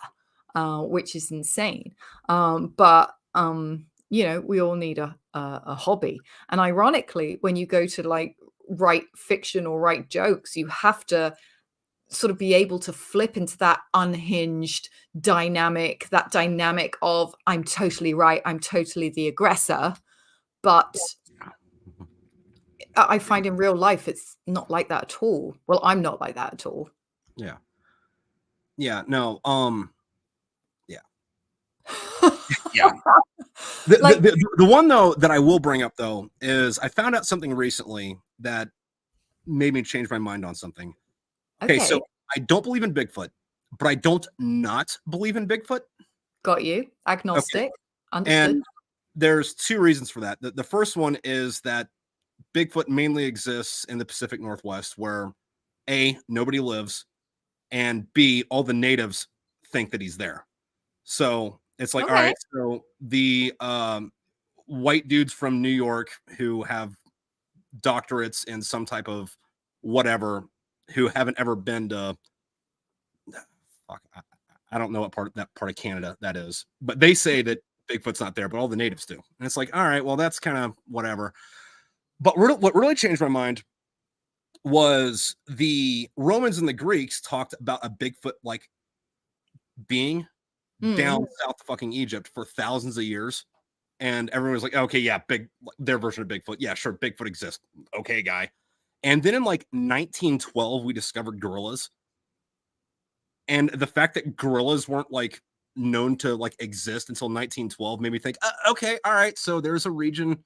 which is insane. But you know, we all need a hobby. And ironically, when you go to like write fiction or write jokes, you have to sort of be able to flip into that unhinged dynamic, that dynamic of I'm totally right, I'm totally the aggressor. But I find in real life it's not like that at all. Well, I'm not like that at all. Yeah. Yeah, no, yeah. Yeah. The one though that I will bring up though is I found out something recently that made me change my mind on something. Okay, so I don't believe in Bigfoot, but I don't not believe in Bigfoot. Got you. Agnostic. Okay. Understood. And there's two reasons for that. The first one is that Bigfoot mainly exists in the Pacific Northwest, where A, nobody lives, and B, all the natives think that he's there. So it's like, all right, so the white dudes from New York who have doctorates in some type of whatever, who haven't ever been to, fuck, I don't know what part of Canada that is, but they say that Bigfoot's not there, but all the natives do. And it's like, all right, well, that's kind of whatever. But what really changed my mind was the Romans and the Greeks talked about a Bigfoot like being down south of fucking Egypt for thousands of years. And everyone was like, okay, yeah, their version of Bigfoot. Yeah, sure, Bigfoot exists. Okay, guy. And then in like 1912, we discovered gorillas. And the fact that gorillas weren't like known to like exist until 1912 made me think, okay, all right, so there's a region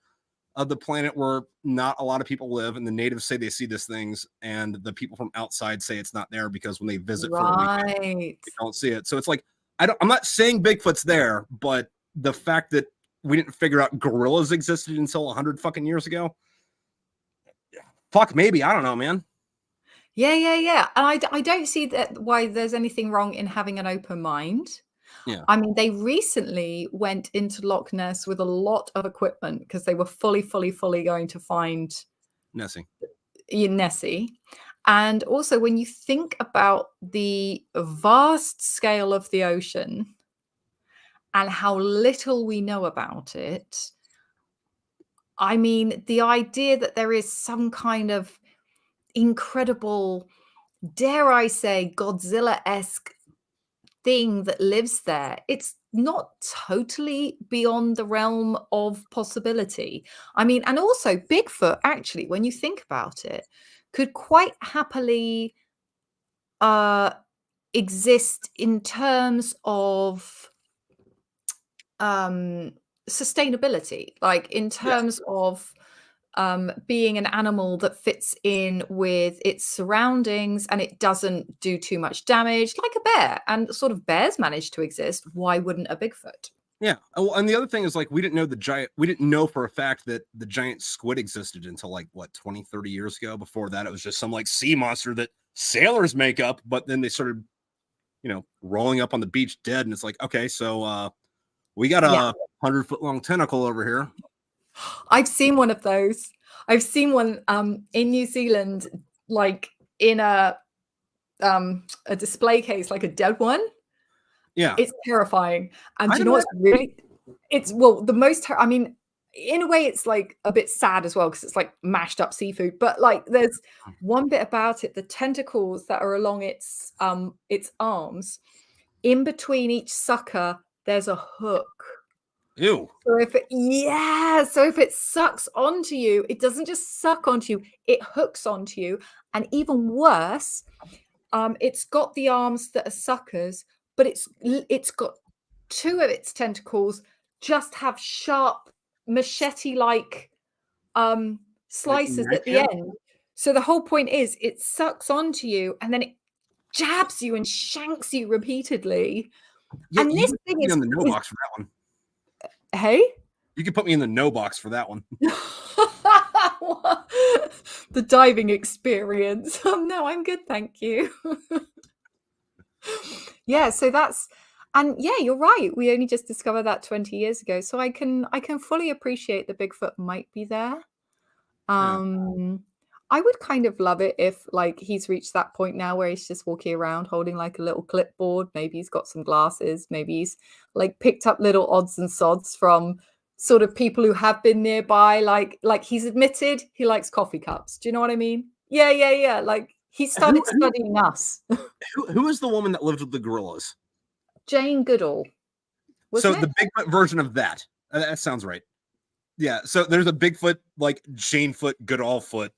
of the planet where not a lot of people live, and the natives say they see these things, and the people from outside say it's not there because when they visit for a weekend, they don't see it. So it's like, I'm not saying Bigfoot's there, but the fact that we didn't figure out gorillas existed until 100 fucking years ago, fuck, maybe, I don't know, man. Yeah. And I don't see that why there's anything wrong in having an open mind. Yeah. I mean, they recently went into Loch Ness with a lot of equipment because they were fully going to find Nessie. And also, when you think about the vast scale of the ocean and how little we know about it, I mean, the idea that there is some kind of incredible, dare I say, Godzilla-esque thing that lives there, it's not totally beyond the realm of possibility. I mean, and also Bigfoot, actually, when you think about it, could quite happily exist in terms of sustainability, like in terms of being an animal that fits in with its surroundings and it doesn't do too much damage, like a bear. And sort of bears manage to exist. Why wouldn't a Bigfoot? Yeah. Oh, and the other thing is like we didn't know for a fact that the giant squid existed until like what 20, 30 years ago. Before that, it was just some like sea monster that sailors make up, but then they started, rolling up on the beach dead, and it's like, okay, so we got Yeah. a 100-foot long tentacle over here. I've seen one of those. I've seen one in New Zealand, like in a display case, like a dead one. Yeah. It's terrifying. And do I'd you know what's imagine. really it's well, the most I mean, in a way it's like a bit sad as well because it's like mashed up seafood, but like there's one bit about it, the tentacles that are along its arms, in between each sucker, there's a hook. Ew. So if it sucks onto you, it doesn't just suck onto you, it hooks onto you. And even worse, it's got the arms that are suckers, but it's got two of its tentacles just have sharp machete-like Like slices knife at the hand? end. So the whole point is it sucks onto you and then it jabs you and shanks you repeatedly. Yeah, And you this can put thing me is, on the no is box for that one. hey? You can put me in the no box for that one. The diving experience. No, I'm good, thank you. Yeah, so that's and yeah, you're right. We only just discovered that 20 years ago. So I can fully appreciate the Bigfoot might be there. Yeah. I would kind of love it if like he's reached that point now where he's just walking around holding like a little clipboard. Maybe he's got some glasses. Maybe he's like picked up little odds and sods from sort of people who have been nearby. Like he's admitted he likes coffee cups. Do you know what I mean? Yeah, yeah, yeah. Like he Who, started studying us. who is the woman that lived with the gorillas? Jane Goodall, So wasn't the it? Bigfoot version of that. That sounds right. Yeah. So there's a Bigfoot like Jane Foot, Goodall Foot.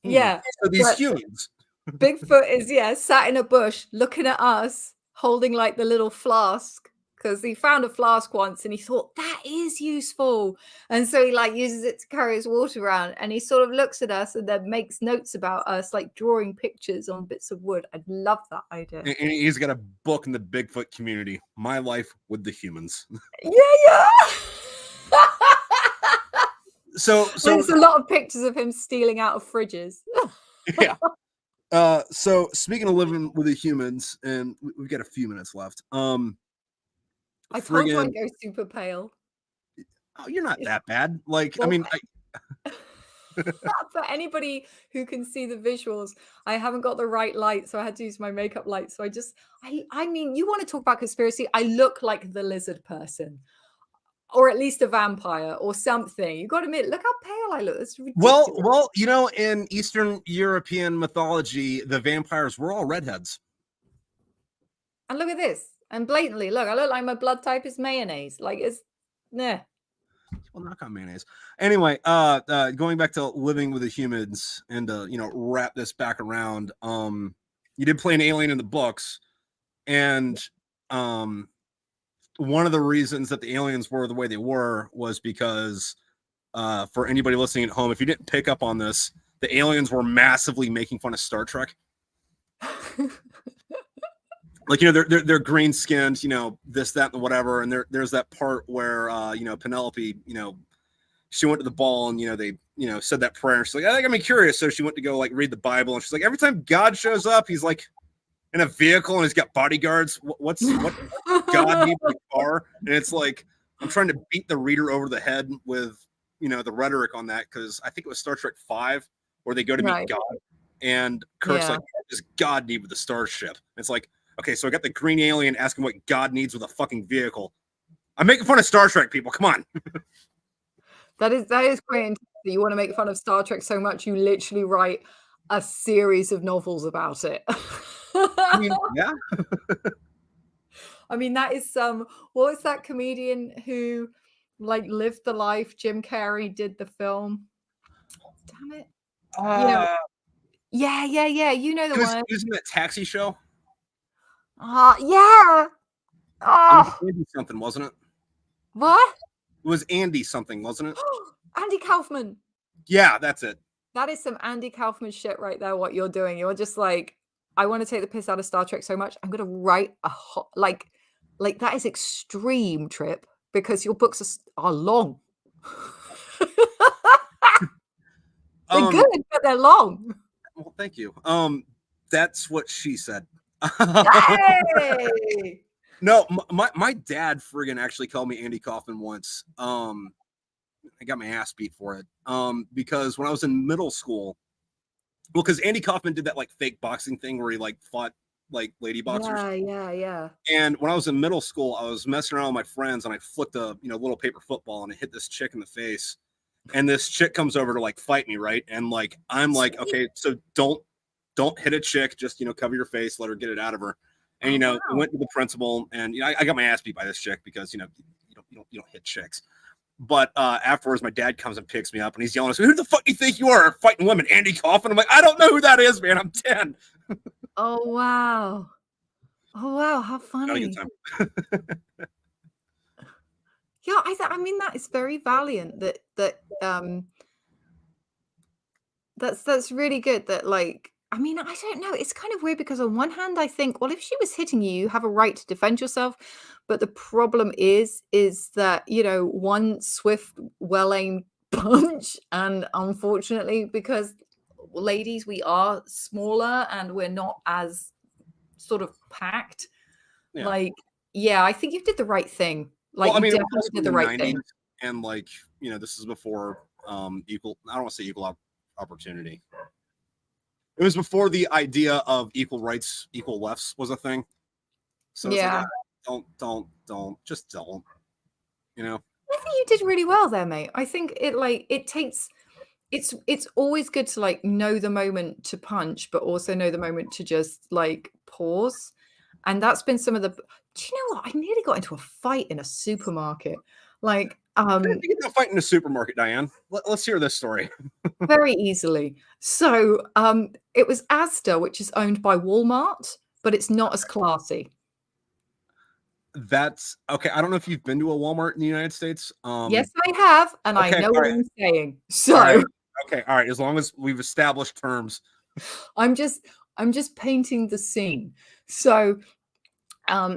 Yeah. So these But humans. Bigfoot is, yeah, sat in a bush looking at us, holding like the little flask because he found a flask once and he thought that is useful. And so he like uses it to carry his water around and he sort of looks at us and then makes notes about us, like drawing pictures on bits of wood. I'd love that idea. And he's got a book in the Bigfoot community, My Life with the Humans. Yeah, yeah. So There's a lot of pictures of him stealing out of fridges. yeah. So speaking of living with the humans, and we've got a few minutes left. I told you I'd Friggin', go super pale. oh, you're not that bad. Like, I Well, mean, for anybody who can see the visuals, I haven't got the right light, so I had to use my makeup light. So I mean, you want to talk about conspiracy? I look like the lizard person, or at least a vampire or something. You got to admit, look how pale I look. It's ridiculous. well, in Eastern European mythology, the vampires were all redheads. And look at this. And blatantly, look, I look like my blood type is mayonnaise. Like it's, nah. Well, knock on mayonnaise. Anyway, going back to living with the humans and wrap this back around. You did play an alien in the books, and one of the reasons that the aliens were the way they were was because for anybody listening at home, if you didn't pick up on this, the aliens were massively making fun of Star Trek. Like, they're green skinned, this, that, and whatever. And there's that part where Penelope, she went to the ball and they said that prayer. She's like, I think I'm curious. So she went to go like read the Bible, and she's like, every time God shows up, he's like in a vehicle and he's got bodyguards. What God needs a car? And it's like, I'm trying to beat the reader over the head with the rhetoric on that, because I think it was Star Trek 5 where they go to meet God, and Kirk's like, what does God need with the starship? And it's like, okay, so I got the green alien asking what God needs with a fucking vehicle. I'm making fun of Star Trek, people. Come on. That is quite interesting. You want to make fun of Star Trek so much, you literally write a series of novels about it. I mean, yeah. I mean, that is what was that comedian who like lived the life? Jim Carrey did the film. Damn it. Yeah. You know the one. He was in that Taxi show. Yeah. It was Andy something, wasn't it? What? It was Andy something, wasn't it? Andy Kaufman. Yeah, that's it. That is some Andy Kaufman shit right there, what you're doing. You're just like, I want to take the piss out of Star Trek so much. I'm going to write a like that is extreme, Trip, because your books are long. They're good, but they're long. Well, thank you. That's what she said. Hey! No, my dad friggin' actually called me Andy Kaufman once. I got my ass beat for it. Because when I was in middle school, well, because Andy Kaufman did that like fake boxing thing where he like fought like lady boxers. Yeah. And when I was in middle school, I was messing around with my friends and I flicked a little paper football and I hit this chick in the face. And this chick comes over to like fight me, right? And like I'm like, okay, so don't hit a chick, just cover your face, let her get it out of her. And wow. I went to the principal, and I got my ass beat by this chick because you don't hit chicks. But afterwards, my dad comes and picks me up, and he's yelling at me, "Who the fuck do you think you are, fighting women, Andy Kaufman?" I'm like, I don't know who that is, man. I'm 10. Oh wow! Oh wow! How funny! Yeah, I mean that is very valiant. That's really good. That like, I mean, I don't know. It's kind of weird because on one hand, I think, well, if she was hitting you, you have a right to defend yourself. But the problem is that one swift, well-aimed punch, and unfortunately, because ladies, we are smaller and we're not as sort of packed. Yeah. Like, yeah, I think you did the right thing. Like, Well, I mean, you it was definitely did the in right thing. 90s, and like this is before equal. I don't want to say equal opportunity. It was before the idea of equal rights, equal lefts was a thing. So it's Yeah. like, just don't. I think you did really well there, mate. I think it takes it's always good to like know the moment to punch, but also know the moment to just like pause. And that's been some of the. Do you know what? I nearly got into a fight in a supermarket. Like, How did you get into a fight in a supermarket, Diane? Let's hear this story. very easily. So, it was Asda, which is owned by Walmart, but it's not as classy. That's okay. I don't know if you've been to a Walmart in the United States. Yes, I have, and I Okay, know all what right. I'm saying. All So right. Okay, all right. As long as we've established terms. I'm just painting the scene. So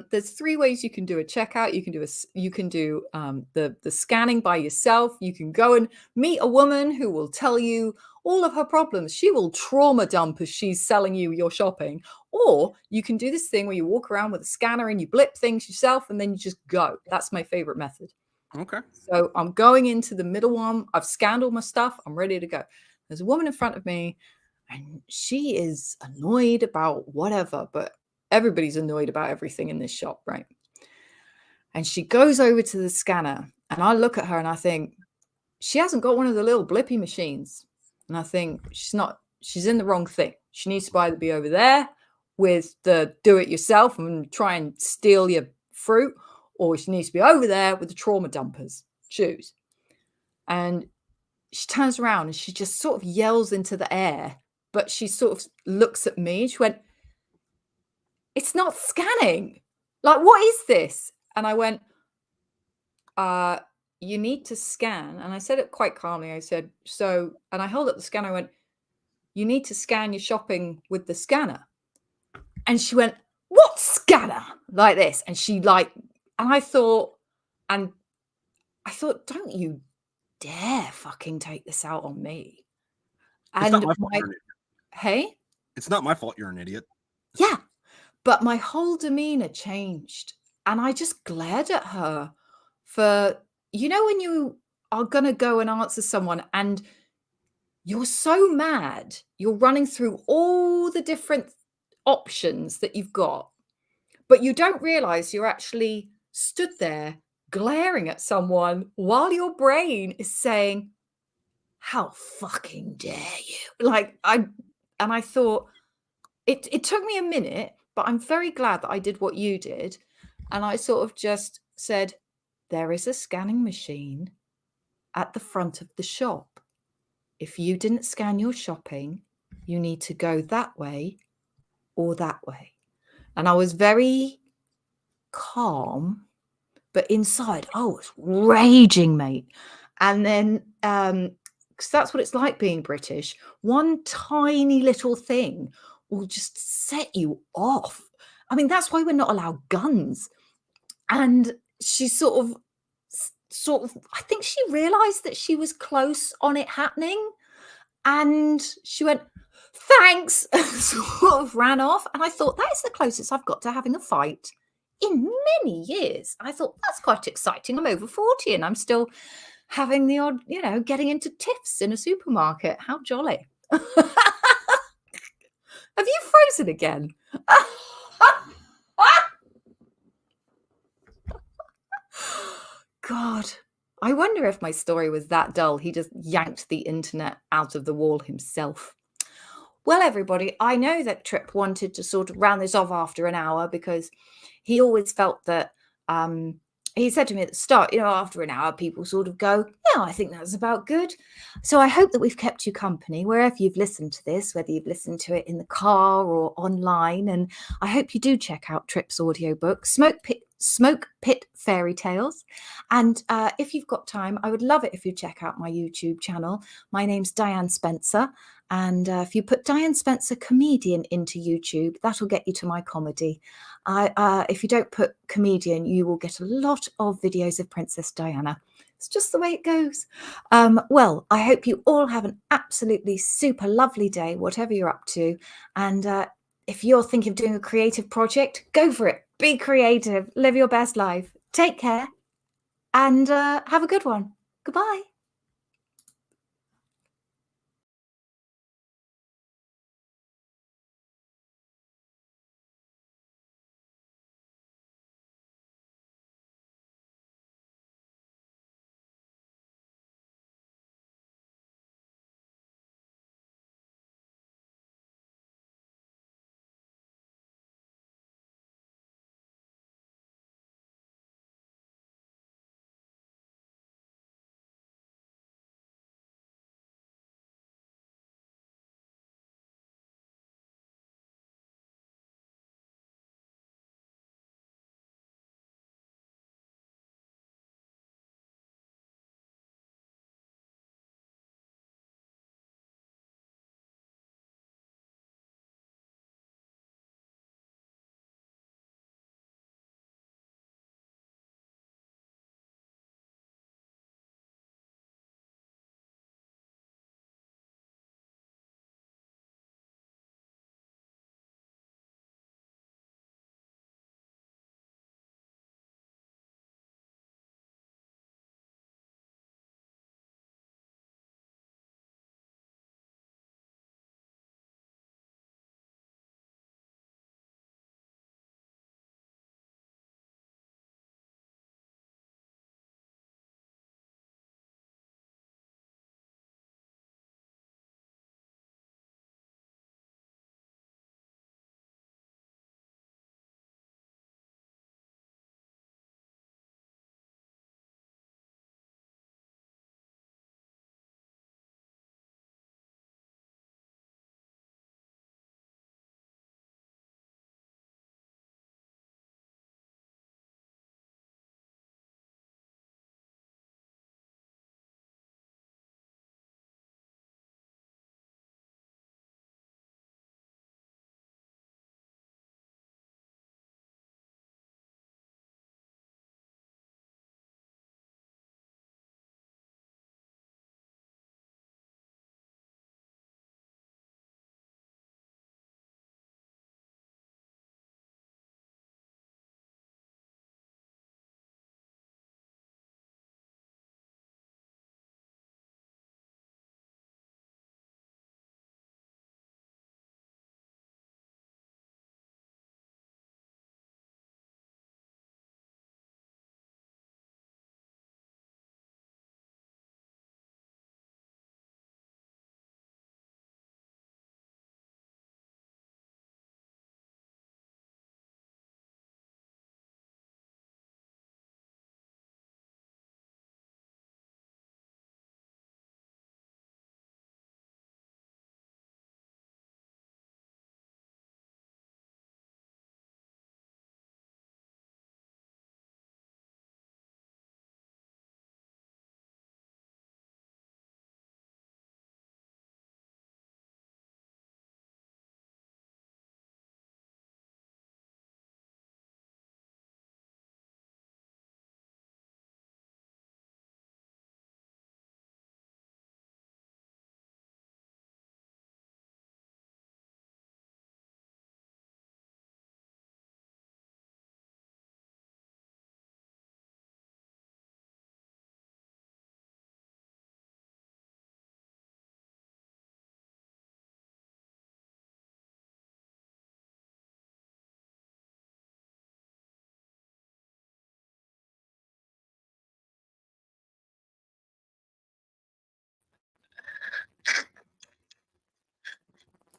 there's 3 ways you can do a checkout. You can do the scanning by yourself. You can go and meet a woman who will tell you all of her problems. She will trauma dump as she's selling you your shopping. Or you can do this thing where you walk around with a scanner and you blip things yourself and then you just go. That's my favorite method. Okay. So I'm going into the middle one. I've scanned all my stuff. I'm ready to go. There's a woman in front of me and she is annoyed about whatever, but everybody's annoyed about everything in this shop, right? And she goes over to the scanner and I look at her and I think, she hasn't got one of the little blippy machines. And I think she's in the wrong thing. She needs to either be over there with the do it yourself and try and steal your fruit, or she needs to be over there with the trauma dumpers. Choose. And she turns around and she just sort of yells into the air, but she sort of looks at me. She went, "It's not scanning. Like, what is this?" And I went, you need to scan." And I said it quite calmly. I said, "So," and I held up the scanner. I went, "You need to scan your shopping with the scanner." And she went, "What scanner?" Like this. And I thought, don't you dare fucking take this out on me. It's not And my fault you're an idiot. hey? It's not my fault you're an idiot. Yeah. But my whole demeanor changed. And I just glared at her for, when you are going to go and answer someone and you're so mad, you're running through all the different options that you've got, but you don't realize you're actually stood there glaring at someone while your brain is saying, "How fucking dare you?" I thought it took me a minute, but I'm very glad that I did what you did. And I sort of just said, "There is a scanning machine at the front of the shop. If you didn't scan your shopping, you need to go that way or that way." And I was very calm, but inside I was raging, mate. And then, because that's what it's like being British, one tiny little thing will just set you off. I mean, that's why we're not allowed guns. And she sort of sort of, I think she realized that she was close on it happening, and she went, "Thanks," sort of ran off. And I thought, that is the closest I've got to having a fight in many years. I thought, that's quite exciting. I'm over 40 and I'm still having the odd, getting into tiffs in a supermarket. How jolly. Have you frozen again? God, I wonder if my story was that dull. He just yanked the internet out of the wall himself. Well, everybody, I know that Trip wanted to sort of round this off after an hour, because he always felt that, he said to me at the start, after an hour, people sort of go, yeah, I think that's about good. So I hope that we've kept you company wherever you've listened to this, whether you've listened to it in the car or online. And I hope you do check out Trip's audiobook, Smokepit Fairytales. And if you've got time, I would love it if you check out my YouTube channel. My name's Diane Spencer. And if you put Diane Spencer comedian into YouTube, that'll get you to my comedy. If you don't put comedian, you will get a lot of videos of Princess Diana. It's just the way it goes. Well, I hope you all have an absolutely super lovely day, whatever you're up to. And if you're thinking of doing a creative project, go for it. Be creative. Live your best life. Take care. And have a good one. Goodbye.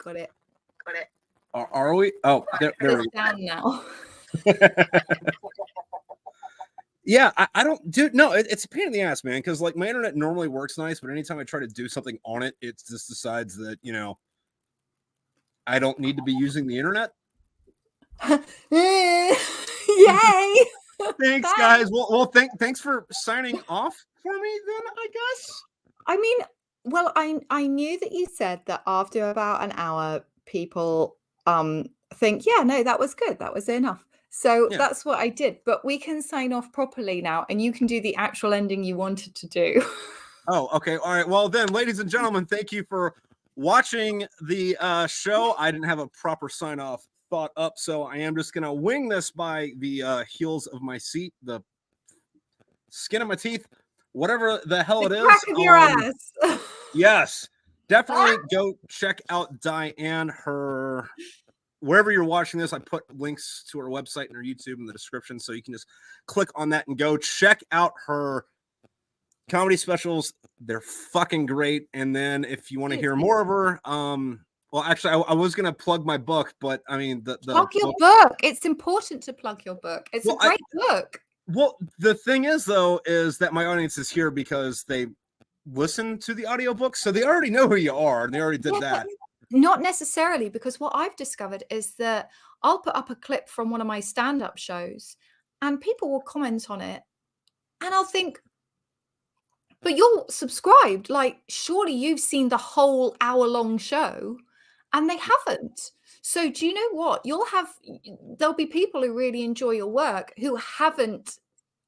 Got it. Are we? Oh, there we go. Down now. Yeah, I don't do no. It's a pain in the ass, man. Because like my internet normally works nice, but anytime I try to do something on it, it just decides that I don't need to be using the internet. Yay! Thanks, guys. Well, thanks for signing off for me. Then I guess. I mean, well, I knew that you said that after about an hour, people think, yeah, no, that was good, that was enough. So Yeah. that's what I did. But we can sign off properly now, and you can do the actual ending you wanted to do. Oh, okay. All right. Well, then, ladies and gentlemen, thank you for watching the show. I didn't have a proper sign off thought up, so I am just gonna wing this by the heels of my seat, the skin of my teeth, whatever the hell it The is. crack of your ass. Yes, definitely go check out Diane. Her wherever you're watching this, I put links to her website and her YouTube in the description, so you can just click on that and go check out her comedy specials. They're fucking great. And then if you want to hear more of her, well, actually, I was gonna plug my book, but I mean the Plug your book. It's important to plug your book. It's a great book. Well, the thing is, though, is that my audience is here because they listen to the audiobook, so they already know who you are, and they already did that. Not necessarily, because what I've discovered is that I'll put up a clip from one of my stand-up shows, and people will comment on it, and I'll think, but you're subscribed. Like, surely you've seen the whole hour-long show, and they haven't. So do you know what? There'll be people who really enjoy your work who haven't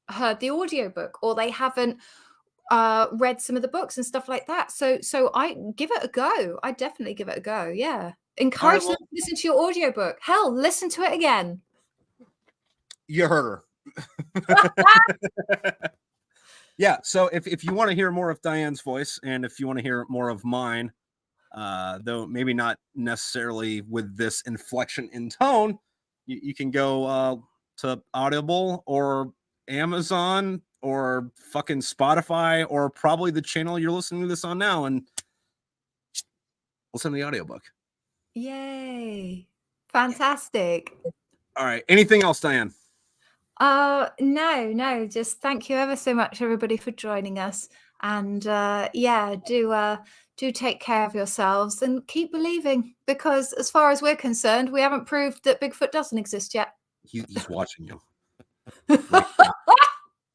heard the audiobook, or they haven't read some of the books and stuff like that. So I give it a go. I definitely give it a go. Yeah. Encourage them to listen to your audiobook. Hell, listen to it again. You heard her. Yeah. So if you want to hear more of Diane's voice, and if you want to hear more of mine, though maybe not necessarily with this inflection in tone, you can go to Audible or Amazon or fucking Spotify, or probably the channel you're listening to this on now, and listen to the audiobook. Yay. Fantastic. All right. Anything else, Diane? No, just thank you ever so much, everybody, for joining us. And yeah, do take care of yourselves and keep believing, because as far as we're concerned, we haven't proved that Bigfoot doesn't exist yet. He's watching you.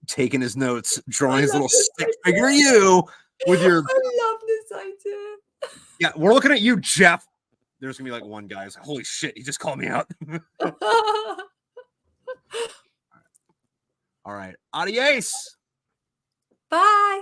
Taking his notes, drawing his little stick figure you with your. I love this idea. Yeah, we're looking at you, Jeff. There's gonna be like one guy who's like, holy shit, he just called me out. All right. Adios. Bye.